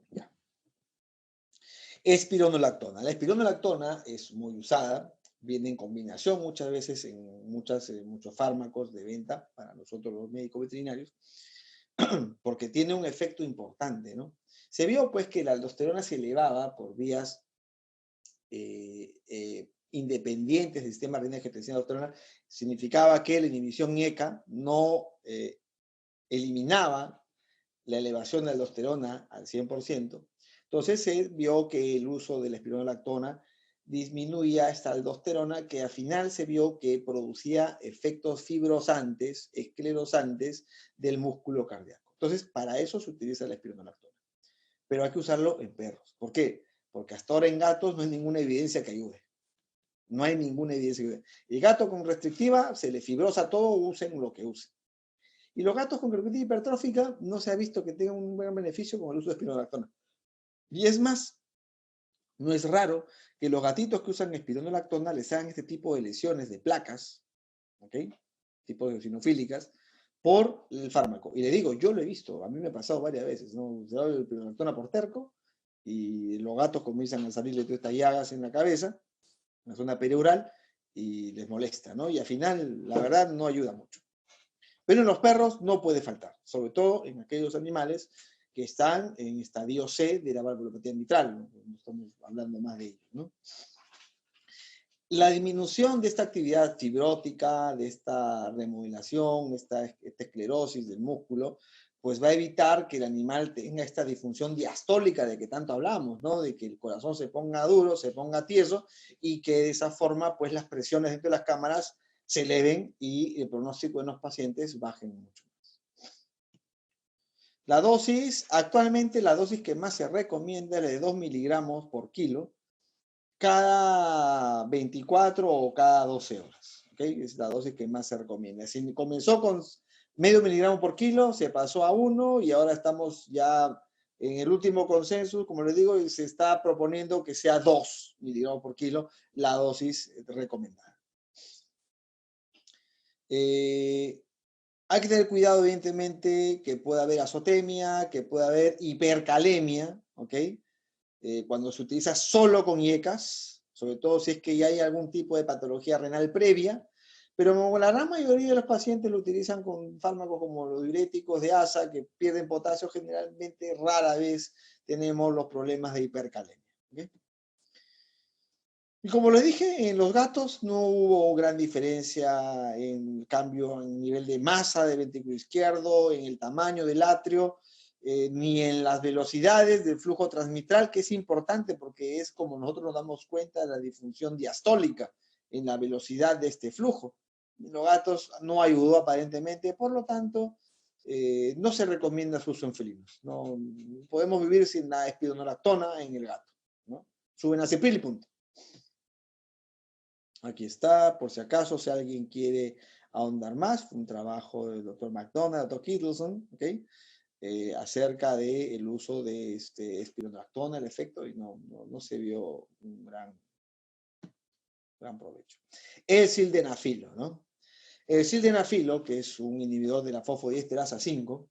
Ya. Espironolactona. La espironolactona es muy usada, viene en combinación muchas veces en muchos fármacos de venta para nosotros los médicos veterinarios, porque tiene un efecto importante, ¿no? Se vio pues que la aldosterona se elevaba por vías independientes del sistema renina-angiotensina-aldosterona, significaba que la inhibición IECA no eliminaba la elevación de aldosterona al 100%. Entonces se vio que el uso de la espironolactona disminuía esta aldosterona, que al final se vio que producía efectos fibrosantes, esclerosantes del músculo cardíaco. Entonces, para eso se utiliza la espironolactona. Pero hay que usarlo en perros. ¿Por qué? Porque hasta ahora en gatos no hay ninguna evidencia que ayude. No hay ninguna evidencia que ayude. El gato con restrictiva se le fibrosa todo, usen lo que usen. Y los gatos con keratitis hipertrófica no se ha visto que tengan un buen beneficio con el uso de espironolactona. Y es más, no es raro que los gatitos que usan espironolactona les hagan este tipo de lesiones de placas, ¿ok? Tipo de eosinofílicas, por el fármaco. Y le digo, yo lo he visto, a mí me ha pasado varias veces, ¿no? Se da el espironolactona por terco y los gatos comienzan a salirle todas estas llagas en la cabeza, en la zona periural, y les molesta, ¿no? Y al final, la verdad, no ayuda mucho. Pero en los perros no puede faltar, sobre todo en aquellos animales que están en estadio C de la valvulopatía mitral, ¿no? Estamos hablando más de ellos, ¿no? La disminución de esta actividad fibrótica, de esta remodelación, esta esclerosis del músculo, pues va a evitar que el animal tenga esta disfunción diastólica de que tanto hablamos, ¿no? De que el corazón se ponga duro, se ponga tieso, y que de esa forma, pues las presiones dentro de las cámaras se eleven y el pronóstico de los pacientes bajen mucho más. La dosis, actualmente la dosis que más se recomienda es la de 2 miligramos por kilo, cada 24 o cada 12 horas. ¿Okay? Es la dosis que más se recomienda. Si comenzó con medio miligramo por kilo, se pasó a 1 y ahora estamos ya en el último consenso, como les digo, se está proponiendo que sea 2 miligramos por kilo la dosis recomendada. Hay que tener cuidado, evidentemente, que pueda haber azotemia, que pueda haber hipercalemia, ¿ok? Cuando se utiliza solo con IECAS, sobre todo si es que ya hay algún tipo de patología renal previa, pero la gran mayoría de los pacientes lo utilizan con fármacos como los diuréticos de ASA, que pierden potasio, generalmente rara vez tenemos los problemas de hipercalemia. ¿Okay? Y como les dije, en los gatos no hubo gran diferencia en cambio en nivel de masa del ventrículo izquierdo, en el tamaño del atrio. ni en las velocidades del flujo transmitral, que es importante porque es como nosotros nos damos cuenta de la disfunción diastólica en la velocidad de este flujo. En los gatos no ayudó aparentemente, por lo tanto, no se recomienda su uso en felinos. No, podemos vivir sin la espironolactona en el gato, ¿no? Subenacepril y punto. Aquí está, por si acaso, si alguien quiere ahondar más, fue un trabajo del doctor McDonald, doctor Kittleson, ¿ok? Acerca del uso de espironolactona, el efecto, y no se vio un gran provecho. El sildenafilo, ¿no? El sildenafilo, que es un inhibidor de la fosfodiesterasa 5,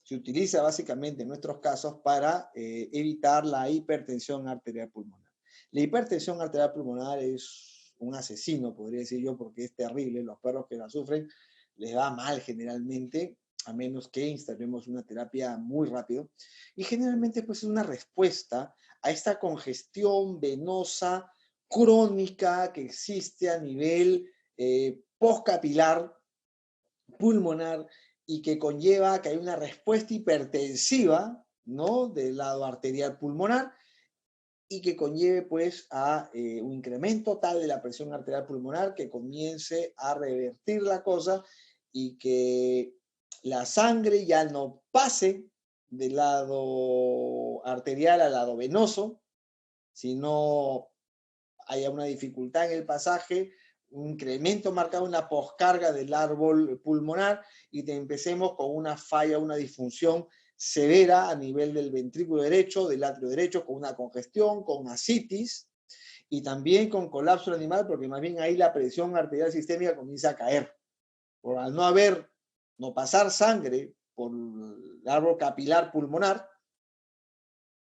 se utiliza básicamente en nuestros casos para evitar la hipertensión arterial pulmonar. La hipertensión arterial pulmonar es un asesino, podría decir yo, porque es terrible. Los perros que la sufren les va mal generalmente, a menos que instalemos una terapia muy rápido. Y generalmente pues es una respuesta a esta congestión venosa crónica que existe a nivel postcapilar pulmonar y que conlleva que hay una respuesta hipertensiva, ¿no?, del lado arterial pulmonar y que conlleve pues a un incremento tal de la presión arterial pulmonar que comience a revertir la cosa y que la sangre ya no pase del lado arterial al lado venoso, sino haya una dificultad en el pasaje, un incremento marcado, una poscarga del árbol pulmonar y empecemos con una falla, una disfunción severa a nivel del ventrículo derecho, del atrio derecho, con una congestión, con ascitis y también con colapso animal, porque más bien ahí la presión arterial sistémica comienza a caer. Por al no pasar sangre por el árbol capilar pulmonar,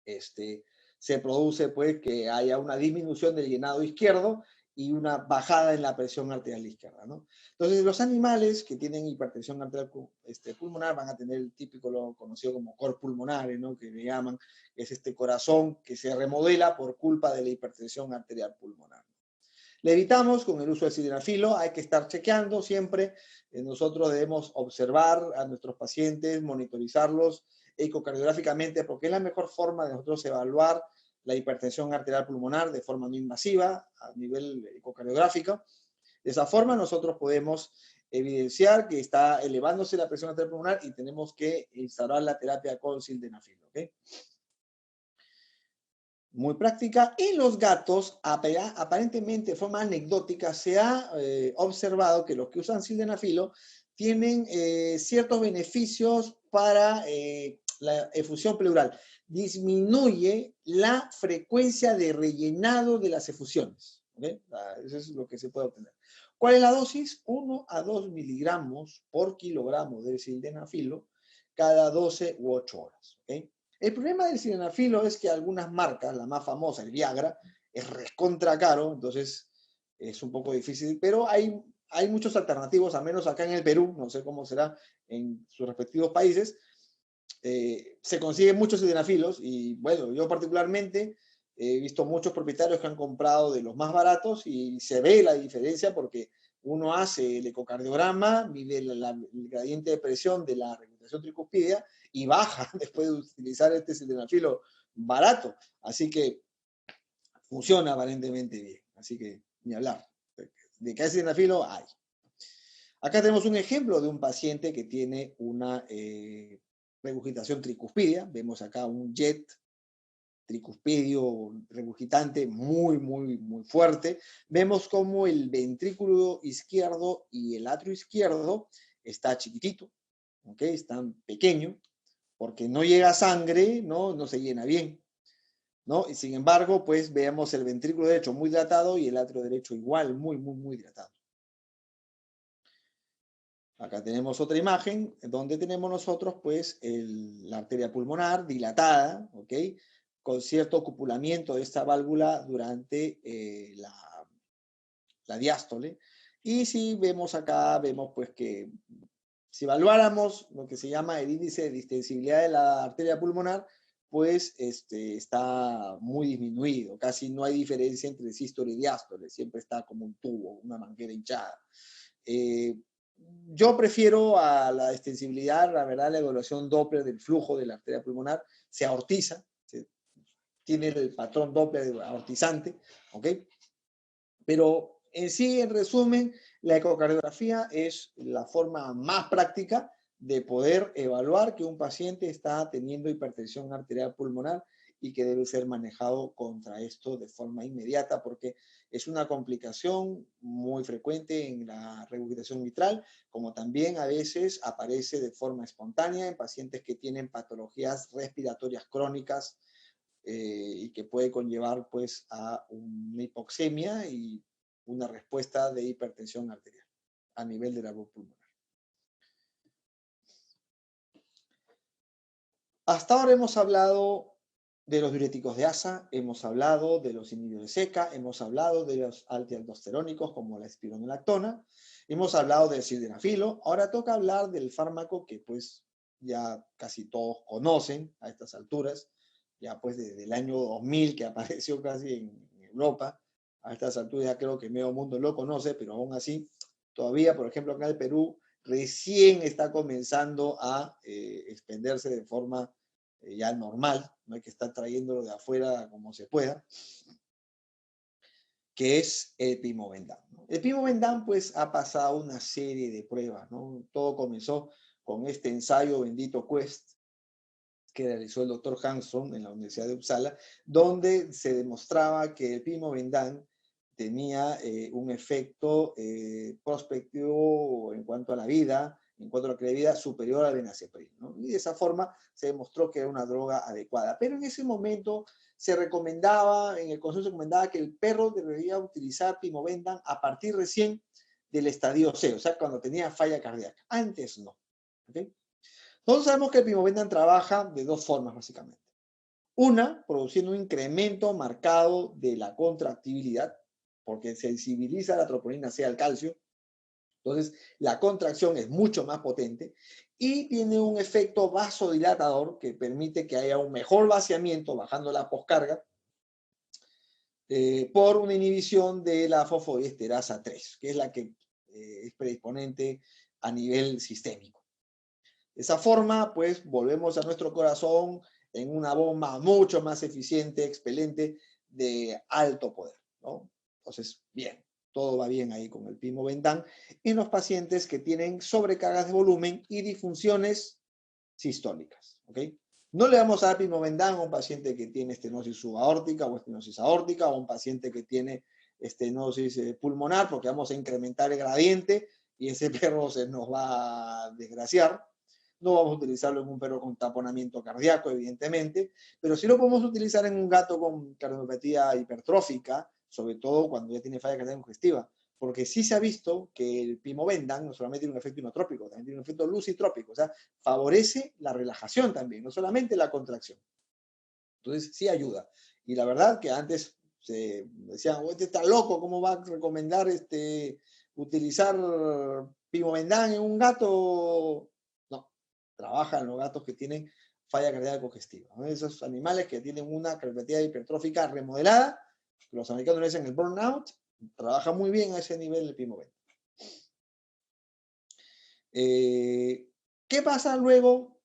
se produce pues que haya una disminución del llenado izquierdo y una bajada en la presión arterial izquierda, ¿no? Entonces, los animales que tienen hipertensión arterial pulmonar van a tener el típico, lo conocido como cor pulmonare, ¿no?, que le llaman, es este corazón que se remodela por culpa de la hipertensión arterial pulmonar. Le evitamos con el uso del sildenafilo, hay que estar chequeando siempre. Nosotros debemos observar a nuestros pacientes, monitorizarlos ecocardiográficamente, porque es la mejor forma de nosotros evaluar la hipertensión arterial pulmonar de forma no invasiva a nivel ecocardiográfico. De esa forma nosotros podemos evidenciar que está elevándose la presión arterial pulmonar y tenemos que instaurar la terapia con sildenafilo, ¿ok? Muy práctica. En los gatos, aparentemente de forma anecdótica, se ha observado que los que usan sildenafilo tienen ciertos beneficios para la efusión pleural. Disminuye la frecuencia de rellenado de las efusiones. ¿Okay? Eso es lo que se puede obtener. ¿Cuál es la dosis? 1 a 2 miligramos por kilogramo de sildenafilo cada 12 u 8 horas. ¿Okay? El problema del sildenafilo es que algunas marcas, la más famosa, el Viagra, es recontra caro, entonces es un poco difícil, pero hay muchos alternativos, al menos acá en el Perú, no sé cómo será en sus respectivos países, se consiguen muchos sildenafilos y bueno, yo particularmente he visto muchos propietarios que han comprado de los más baratos y se ve la diferencia porque uno hace el ecocardiograma, mide el gradiente de presión de la regurgitación tricuspidea y baja después de utilizar este sildenafilo barato. Así que funciona aparentemente bien. Así que ni hablar. De que hay sildenafilo, hay. Acá tenemos un ejemplo de un paciente que tiene una regurgitación tricuspidea. Vemos acá un jet tricuspidio regurgitante muy, muy, muy fuerte. Vemos como el ventrículo izquierdo y el atrio izquierdo está chiquitito, ¿ok? Está pequeño, porque no llega sangre, no se llena bien, ¿no? Y sin embargo, pues veamos el ventrículo derecho muy dilatado y el atrio derecho igual, muy, muy, muy dilatado. Acá tenemos otra imagen donde tenemos nosotros, pues, la arteria pulmonar dilatada, ¿ok? Con cierto cupulamiento de esta válvula durante la diástole. Y si vemos acá, vemos pues que si evaluáramos lo que se llama el índice de distensibilidad de la arteria pulmonar, pues está muy disminuido. Casi no hay diferencia entre sístole y diástole. Siempre está como un tubo, una manguera hinchada. Yo prefiero a la extensibilidad, la verdad, la evaluación Doppler del flujo de la arteria pulmonar, se aortiza, tiene el patrón Doppler aortizante, ¿ok? Pero en sí, en resumen, la ecocardiografía es la forma más práctica de poder evaluar que un paciente está teniendo hipertensión arterial pulmonar y que debe ser manejado contra esto de forma inmediata porque es una complicación muy frecuente en la regurgitación mitral, como también a veces aparece de forma espontánea en pacientes que tienen patologías respiratorias crónicas y que puede conllevar pues a una hipoxemia y una respuesta de hipertensión arterial a nivel de la voz pulmonar. Hasta ahora hemos hablado de los diuréticos de asa, hemos hablado de los inhibidores de SECA, hemos hablado de los antialdosterónicos como la espironolactona, hemos hablado del sildenafilo. Ahora toca hablar del fármaco que pues ya casi todos conocen a estas alturas, ya pues desde el año 2000 que apareció casi en Europa. A estas alturas ya creo que medio mundo lo conoce, pero aún así todavía, por ejemplo, acá en el Perú, recién está comenzando a expenderse de forma ya normal, no hay que estar trayéndolo de afuera como se pueda, que es el Pimobendan, ¿no? El Pimobendan pues ha pasado una serie de pruebas, ¿no? Todo comenzó con este ensayo bendito Quest que realizó el doctor Hanson en la Universidad de Uppsala, donde se demostraba que el Pimobendan tenía un efecto prospectivo en cuanto a la vida, en cuanto a la calidad de vida superior al benacepril, ¿no? Y de esa forma se demostró que era una droga adecuada. Pero en ese momento se recomendaba, en el consejo se recomendaba que el perro debería utilizar Pimobendan a partir recién del estadio C, o sea, cuando tenía falla cardíaca. Antes no. ¿Okay? Todos sabemos que el Pimobendan trabaja de dos formas, básicamente. Una, produciendo un incremento marcado de la contractibilidad, porque sensibiliza la troponina C al calcio. Entonces, la contracción es mucho más potente y tiene un efecto vasodilatador que permite que haya un mejor vaciamiento, bajando la poscarga, por una inhibición de la fosfodiesterasa 3, que es la que es predisponente a nivel sistémico. De esa forma, pues, volvemos a nuestro corazón en una bomba mucho más eficiente, expelente, de alto poder, ¿no? Entonces, bien, todo va bien ahí con el Pimobendan en los pacientes que tienen sobrecargas de volumen y disfunciones sistólicas, ¿ok? No le vamos a dar Pimobendan a un paciente que tiene estenosis subaórtica o estenosis aórtica o a un paciente que tiene estenosis pulmonar porque vamos a incrementar el gradiente y ese perro se nos va a desgraciar. No vamos a utilizarlo en un perro con taponamiento cardíaco, evidentemente, pero sí lo podemos utilizar en un gato con cardiopatía hipertrófica, sobre todo cuando ya tiene falla cardíaca congestiva, porque sí se ha visto que el Pimobendan no solamente tiene un efecto inotrópico, también tiene un efecto lucitrópico, o sea, favorece la relajación también, no solamente la contracción. Entonces, sí ayuda. Y la verdad que antes se decían, este está loco, ¿cómo va a recomendar utilizar Pimobendan en un gato? No, trabajan los gatos que tienen falla cardíaca congestiva, ¿no? Esos animales que tienen una cardiopatía hipertrófica remodelada, los americanos le dicen el burnout, trabaja muy bien a ese nivel el Pimobendan. ¿Qué pasa luego?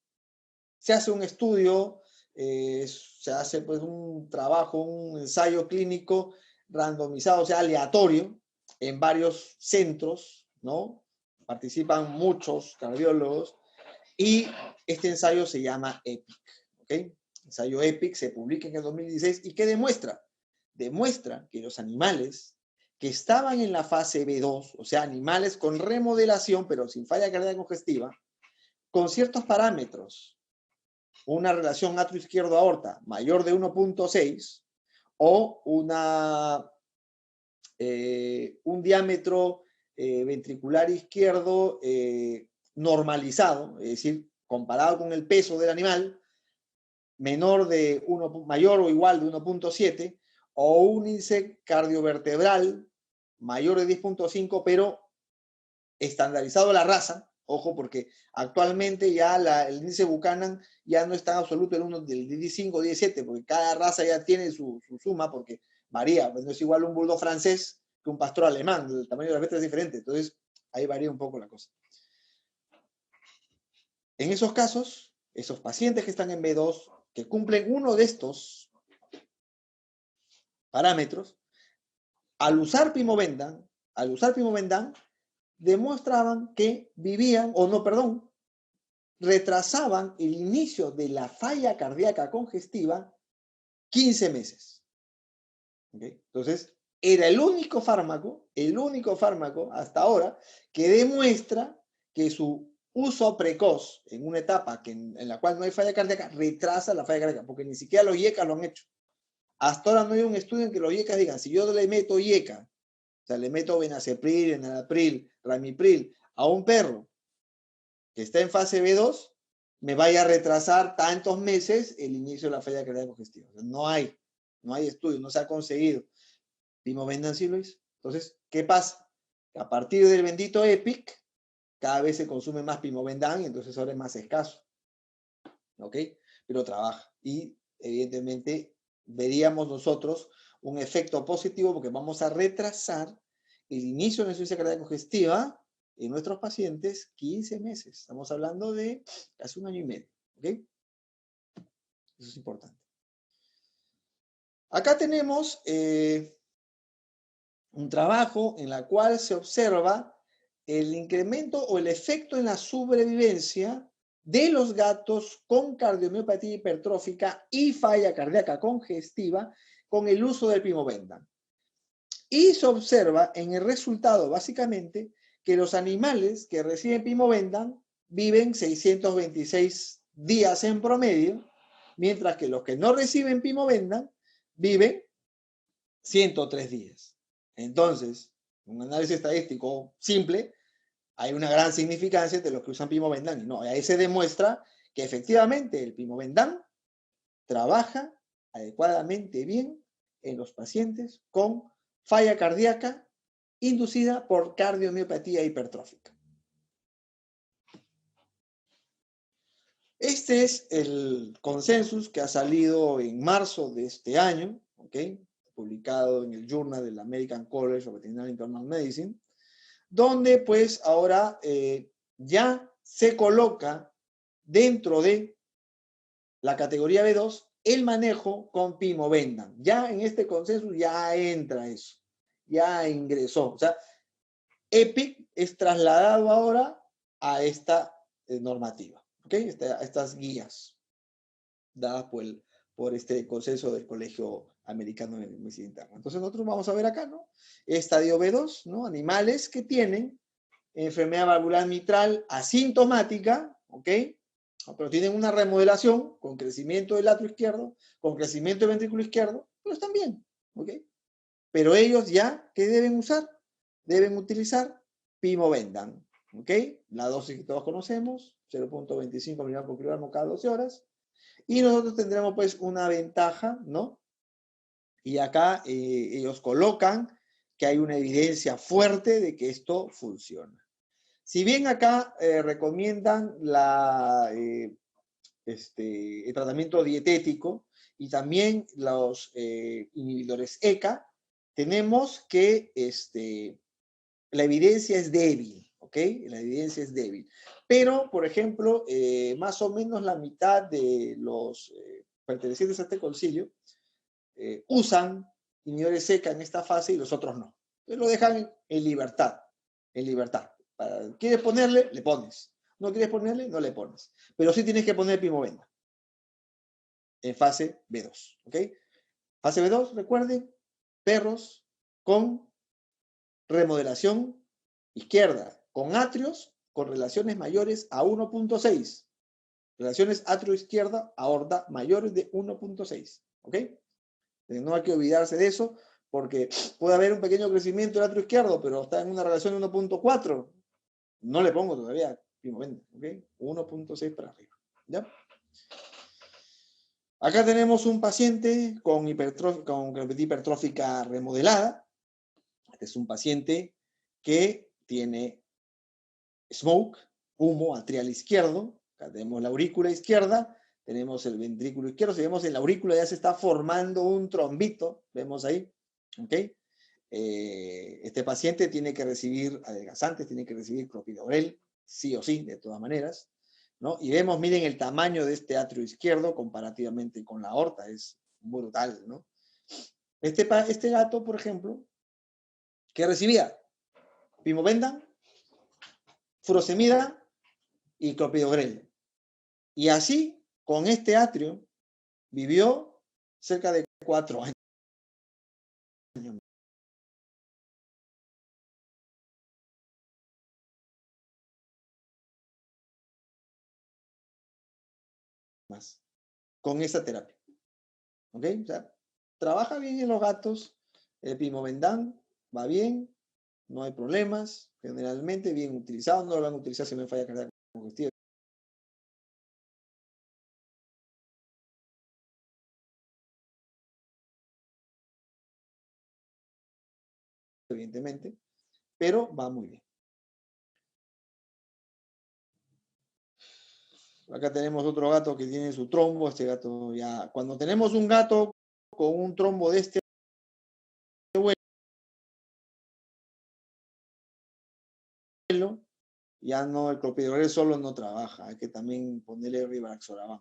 Se hace un estudio, se hace pues un trabajo, un ensayo clínico randomizado, o sea, aleatorio, en varios centros, ¿no? Participan muchos cardiólogos y este ensayo se llama EPIC, ¿ok? El ensayo EPIC se publica en el 2016 y ¿qué demuestra? Demuestra que los animales que estaban en la fase B2, o sea, animales con remodelación pero sin falla cardíaca congestiva, con ciertos parámetros, una relación atrio izquierdo-aorta mayor de 1.6 o un diámetro ventricular izquierdo normalizado, es decir, comparado con el peso del animal, mayor o igual de 1.7, o un índice cardiovertebral mayor de 10.5, pero estandarizado la raza. Ojo, porque actualmente ya el índice Buchanan ya no es tan absoluto del 15 17, porque cada raza ya tiene su suma, porque varía. Pues no es igual un bulldog francés que un pastor alemán, el tamaño de la beta es diferente. Entonces, ahí varía un poco la cosa. En esos casos, esos pacientes que están en B2, que cumplen uno de estos parámetros, al usar Pimobendan, demostraban que vivían, o no, perdón, retrasaban el inicio de la falla cardíaca congestiva 15 meses. ¿Okay? Entonces, era el único fármaco hasta ahora que demuestra que su uso precoz en una etapa en la cual no hay falla cardíaca retrasa la falla cardíaca, porque ni siquiera los IECA lo han hecho. Hasta ahora no hay un estudio en que los IECA digan, si yo le meto IECA, o sea, le meto benacepril, enalapril, ramipril a un perro que está en fase B2, me vaya a retrasar tantos meses el inicio de la falla cardíaca congestiva. O sea, no hay estudio, no se ha conseguido. Pimobendan sí lo hizo. Entonces, ¿qué pasa? A partir del bendito EPIC, cada vez se consume más Pimobendan y entonces ahora es más escaso. ¿Ok? Pero trabaja. Y evidentemente veríamos nosotros un efecto positivo porque vamos a retrasar el inicio de la insuficiencia cardíaca congestiva en nuestros pacientes 15 meses. Estamos hablando de casi 1 año y medio. ¿Ok? Eso es importante. Acá tenemos un trabajo en el cual se observa el incremento o el efecto en la sobrevivencia de los gatos con cardiomiopatía hipertrófica y falla cardíaca congestiva con el uso del Pimobendan. Y se observa en el resultado, básicamente, que los animales que reciben Pimobendan viven 626 días en promedio, mientras que los que no reciben Pimobendan viven 103 días. Entonces, un análisis estadístico simple, hay una gran significancia entre los que usan Pimobendan y no. Ahí se demuestra que efectivamente el Pimobendan trabaja adecuadamente bien en los pacientes con falla cardíaca inducida por cardiomiopatía hipertrófica. Este es el consensus que ha salido en marzo de este año, ¿ok? Publicado en el Journal del American College of Veterinary Internal Medicine, donde pues ahora ya se coloca dentro de la categoría B2 el manejo con Pimobendan. Ya en este consenso ya entra eso, ya ingresó. O sea, EPIC es trasladado ahora a esta normativa, ¿ok? A estas guías dadas por este consenso del Colegio Americano de Medicina Interna. Entonces nosotros vamos a ver acá, ¿no? Estadio B2, ¿no? Animales que tienen enfermedad valvular mitral asintomática, ¿ok? Pero tienen una remodelación con crecimiento del atrio izquierdo, con crecimiento del ventrículo izquierdo, pero están bien, ¿ok? Pero ellos ya, ¿qué deben usar? Deben utilizar Pimobendan, ¿ok? La dosis que todos conocemos, 0.25 mg por kilogramo cada 12 horas. Y nosotros tendremos pues una ventaja, ¿no? Y acá ellos colocan que hay una evidencia fuerte de que esto funciona. Si bien acá recomiendan el tratamiento dietético y también los inhibidores ECA, tenemos que la evidencia es débil, ¿ok? La evidencia es débil. Pero, por ejemplo, más o menos la mitad de los pertenecientes a este concilio usan inhibidores ECA en esta fase y los otros no. Entonces lo dejan en libertad, en libertad. ¿Quieres ponerle? Le pones. ¿No quieres ponerle? No le pones. Pero sí tienes que poner Pimobendan en fase B2, ¿ok? Fase B2, recuerden, perros con remodelación izquierda, con atrios con relaciones mayores a 1.6. Relaciones atrio-izquierda, aorta mayores de 1.6, ¿ok? No hay que olvidarse de eso, porque puede haber un pequeño crecimiento del atrio izquierdo, pero está en una relación de 1.4. No le pongo todavía Pimobendan, ¿ok? 1.6 para arriba, ¿ya? Acá tenemos un paciente con cardiopatía hipertrófica remodelada. Este es un paciente que tiene smoke, humo atrial izquierdo. Acá tenemos la aurícula izquierda, tenemos el ventrículo izquierdo. Si vemos en la aurícula ya se está formando un trombito, vemos ahí, ¿ok? Este paciente tiene que recibir adelgazantes, tiene que recibir clopidogrel, sí o sí, de todas maneras, ¿no? Y vemos, miren el tamaño de este atrio izquierdo comparativamente con la aorta, es brutal, ¿no? Este gato, por ejemplo, que recibía pimobendan, furosemida y clopidogrel. Y así, con este atrio, vivió cerca de 4 años. Más, con esa terapia. ¿Ok? O sea, trabaja bien en los gatos, el pimobendan va bien, no hay problemas, generalmente bien utilizado, no lo van a utilizar si no hay falla cardíaca congestiva. Evidentemente, pero va muy bien. Acá tenemos otro gato que tiene su trombo, este gato ya, cuando tenemos un gato con un trombo de este vuelo, ya no, el clopidogrel solo no trabaja, hay que también ponerle rivaroxaban,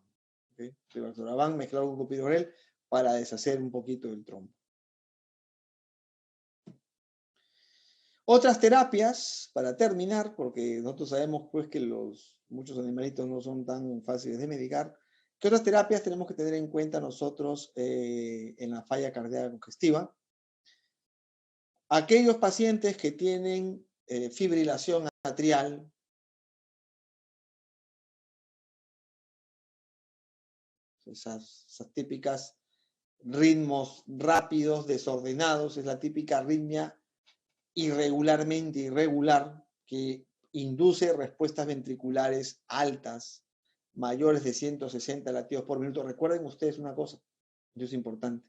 ¿okay? Rivaroxaban mezclado con clopidogrel para deshacer un poquito del trombo. Otras terapias, para terminar, porque nosotros sabemos pues que muchos animalitos no son tan fáciles de medicar, ¿qué otras terapias tenemos que tener en cuenta nosotros en la falla cardíaca congestiva? Aquellos pacientes que tienen fibrilación atrial, esas típicas ritmos rápidos, desordenados, es la típica arritmia irregularmente irregular que induce respuestas ventriculares altas, mayores de 160 latidos por minuto. Recuerden ustedes una cosa, eso es importante.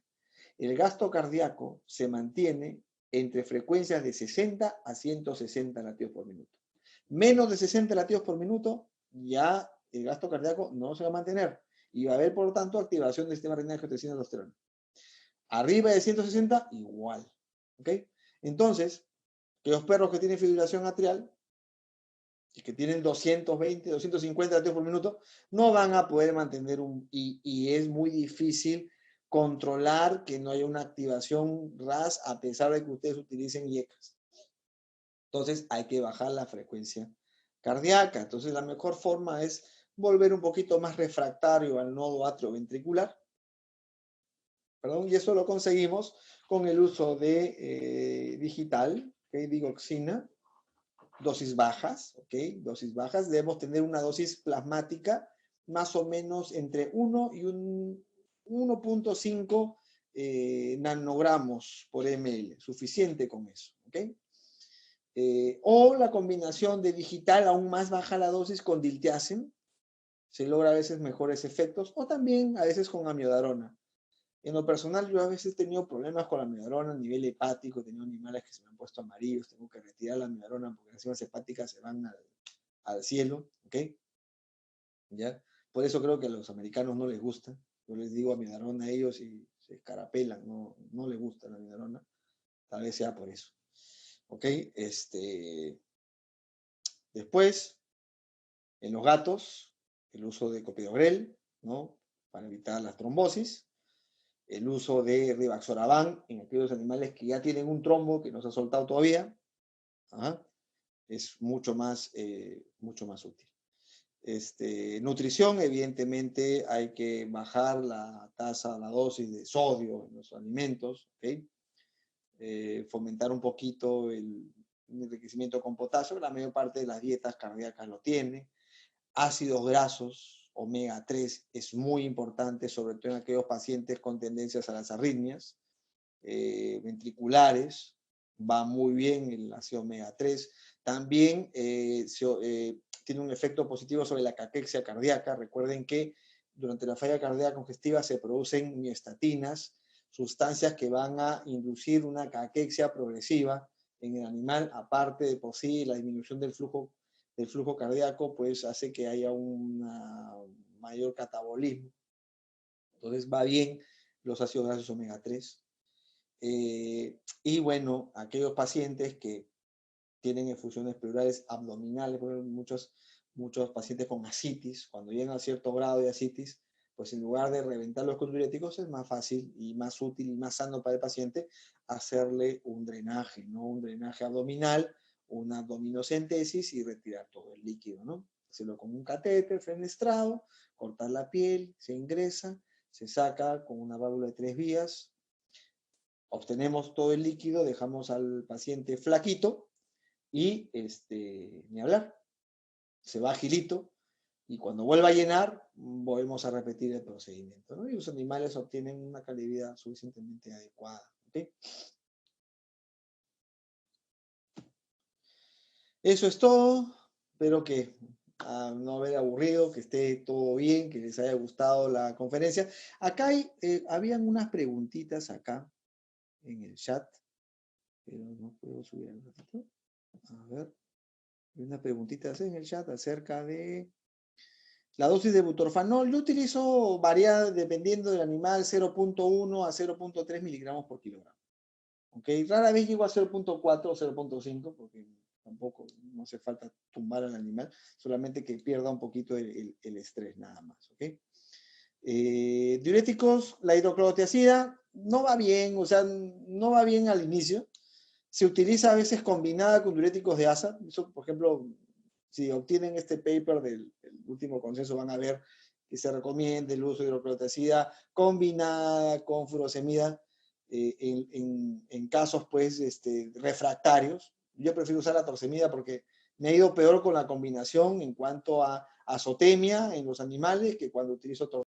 El gasto cardíaco se mantiene entre frecuencias de 60 a 160 latidos por minuto. Menos de 60 latidos por minuto, ya el gasto cardíaco no se va a mantener y va a haber, por lo tanto, activación del sistema renal angiotensina aldosterona. Arriba de 160, igual. ¿Ok? Entonces, que los perros que tienen fibrilación atrial y que tienen 220, 250 latidos por minuto, no van a poder mantener y es muy difícil controlar que no haya una activación RAS a pesar de que ustedes utilicen IECAS. Entonces hay que bajar la frecuencia cardíaca. Entonces la mejor forma es volver un poquito más refractario al nodo atrioventricular. Perdón, y eso lo conseguimos con el uso de digital, digoxina, dosis bajas, ¿ok? Dosis bajas. Debemos tener una dosis plasmática más o menos entre 1 y 1.5 nanogramos por ml. Suficiente con eso, ¿ok? O la combinación de digital, aún más baja la dosis, con diltiazem. Se logra a veces mejores efectos. O también a veces con amiodarona. En lo personal, yo a veces he tenido problemas con la amiodarona a nivel hepático, he tenido animales que se me han puesto amarillos, tengo que retirar la amiodarona porque las enzimas hepáticas se van al cielo, ¿ok? ¿Ya? Por eso creo que a los americanos no les gusta. Yo les digo amiodarona a ellos y se escarapelan, no les gusta la amiodarona. Tal vez sea por eso. ¿Ok? Después, en los gatos, el uso de clopidogrel, ¿no? Para evitar las trombosis. El uso de rivaroxaban en aquellos animales que ya tienen un trombo que no se ha soltado todavía, es mucho más útil. Nutrición, evidentemente hay que bajar la dosis de sodio en los alimentos, ¿okay? Fomentar un poquito el enriquecimiento con potasio, la mayor parte de las dietas cardíacas lo tiene. Ácidos grasos, omega 3 es muy importante, sobre todo en aquellos pacientes con tendencias a las arritmias ventriculares, va muy bien el ácido omega 3. También tiene un efecto positivo sobre la caquexia cardíaca. Recuerden que durante la falla cardíaca congestiva se producen miostatinas, sustancias que van a inducir una caquexia progresiva en el animal, aparte de por sí la disminución del flujo cardíaco, pues hace que haya un mayor catabolismo. Entonces va bien los ácidos grasos omega 3. Y bueno, aquellos pacientes que tienen efusiones pleurales abdominales, por ejemplo, muchos pacientes con ascitis, cuando llegan a cierto grado de ascitis, pues en lugar de reventarlos con diuréticos, es más fácil y más útil y más sano para el paciente hacerle un drenaje, ¿no? Un drenaje abdominal, una abdominocentesis y retirar todo el líquido, ¿no? Hacerlo con un catéter fenestrado, cortar la piel, se ingresa, se saca con una válvula de 3 vías, obtenemos todo el líquido, dejamos al paciente flaquito y ni hablar, se va agilito y cuando vuelva a llenar, volvemos a repetir el procedimiento, ¿no? Y los animales obtienen una calidad de vida suficientemente adecuada. ¿Okay? Eso es todo. Espero que no haber aburrido, que esté todo bien, que les haya gustado la conferencia. Acá habían unas preguntitas acá en el chat, pero no puedo subir un ratito. A ver, hay unas preguntitas en el chat acerca de la dosis de butorfanol. Yo utilizo variada dependiendo del animal 0.1 a 0.3 miligramos por kilogramo. ¿Okay? Rara vez llego a 0.4 o 0.5 porque tampoco no hace falta tumbar al animal, solamente que pierda un poquito el estrés nada más. ¿Okay? Diuréticos, la hidroclorotiazida no va bien, o sea, no va bien al inicio. Se utiliza a veces combinada con diuréticos de asa. Eso, por ejemplo, si obtienen este paper del último consenso, van a ver que se recomienda el uso de hidroclorotiazida combinada con furosemida en casos pues, refractarios. Yo prefiero usar la torsemida porque me ha ido peor con la combinación en cuanto a azotemia en los animales que cuando utilizo torsemida.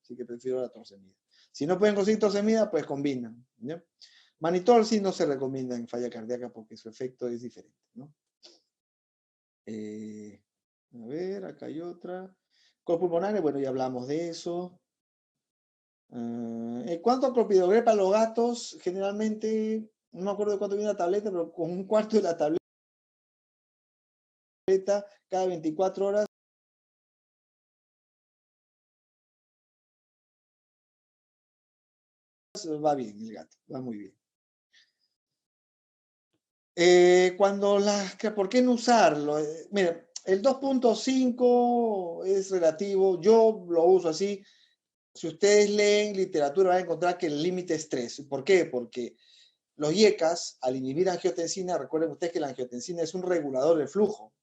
Así que prefiero la torsemida. Si no pueden conseguir torsemida, pues combinan. ¿Ya? Manitol sí no se recomienda en falla cardíaca porque su efecto es diferente, ¿no? A ver, acá hay otra. Copulmonares, bueno, ya hablamos de eso. ¿En cuánto clopidogrel para los gatos? Generalmente, no me acuerdo de cuánto viene la tableta, pero con un cuarto de la tableta cada 24 horas va bien el gato, va muy bien. ¿Por qué no usarlo? Mira, el 2.5 es relativo, yo lo uso así. Si ustedes leen literatura van a encontrar que el límite es 3. ¿Por qué? Porque los IECAS, al inhibir angiotensina, recuerden ustedes que la angiotensina es un regulador del flujo.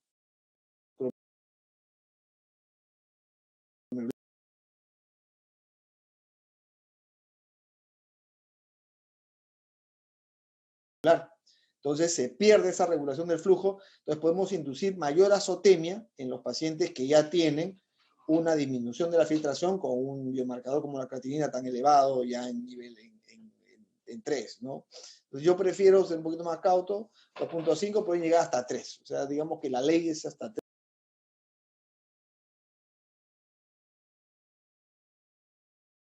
Entonces se pierde esa regulación del flujo, entonces podemos inducir mayor azotemia en los pacientes que ya tienen una disminución de la filtración con un biomarcador como la creatinina tan elevado ya en nivel en 3, ¿no? Entonces yo prefiero ser un poquito más cauto, 2.5 pueden llegar hasta 3, o sea, digamos que la ley es hasta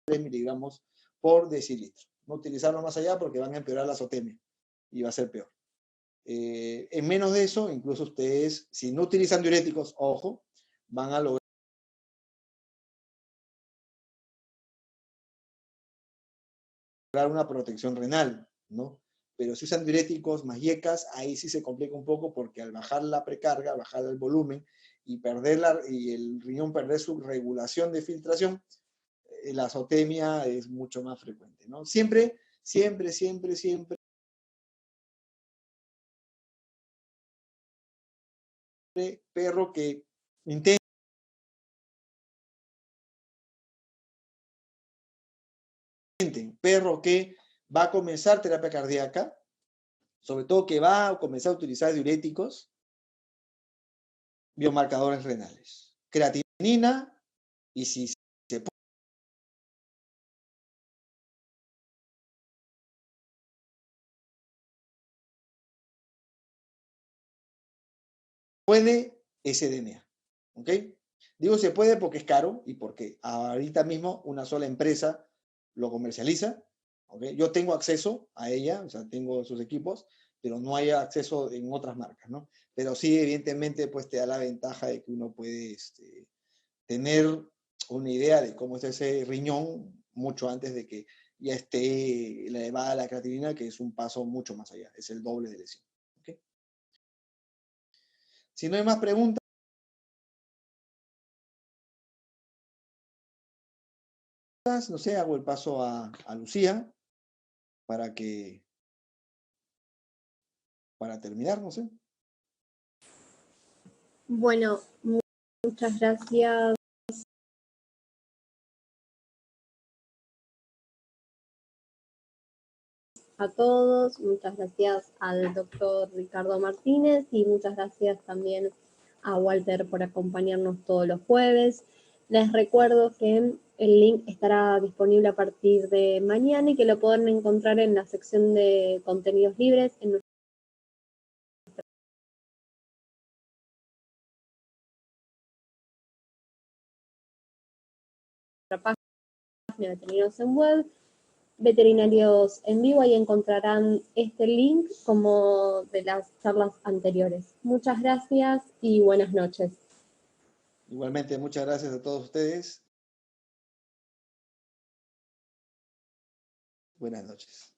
3 miligramos por decilitro. No utilizarlo más allá porque van a empeorar la azotemia y va a ser peor. En menos de eso, incluso ustedes, si no utilizan diuréticos, ojo, van a lograr una protección renal, ¿no? Pero si usan diuréticos más IECAS, ahí sí se complica un poco porque al bajar la precarga, bajar el volumen y y el riñón perder su regulación de filtración, la azotemia es mucho más frecuente, ¿no? Siempre, siempre, siempre, siempre, perro que intente perro que va a comenzar terapia cardíaca, sobre todo que va a comenzar a utilizar diuréticos, biomarcadores renales, creatinina y si se puede, SDMA. ¿Ok? Digo se puede porque es caro y porque ahorita mismo una sola empresa lo comercializa. ¿Okay? Yo tengo acceso a ella, o sea, tengo sus equipos, pero no hay acceso en otras marcas, ¿no? Pero sí, evidentemente, pues te da la ventaja de que uno puede tener una idea de cómo está ese riñón mucho antes de que ya esté elevada la creatinina, que es un paso mucho más allá, es el doble de lesión. ¿Okay? Si no hay más preguntas, no sé, hago el paso a Lucía para terminar, no sé. Bueno, muchas gracias a todos, muchas gracias al doctor Ricardo Martínez y muchas gracias también a Walter por acompañarnos todos los jueves. Les recuerdo que el link estará disponible a partir de mañana y que lo pueden encontrar en la sección de contenidos libres en nuestra página de Veterinarios en Web, Veterinarios en Vivo, ahí encontrarán este link como de las charlas anteriores. Muchas gracias y buenas noches. Igualmente, muchas gracias a todos ustedes. Buenas noches.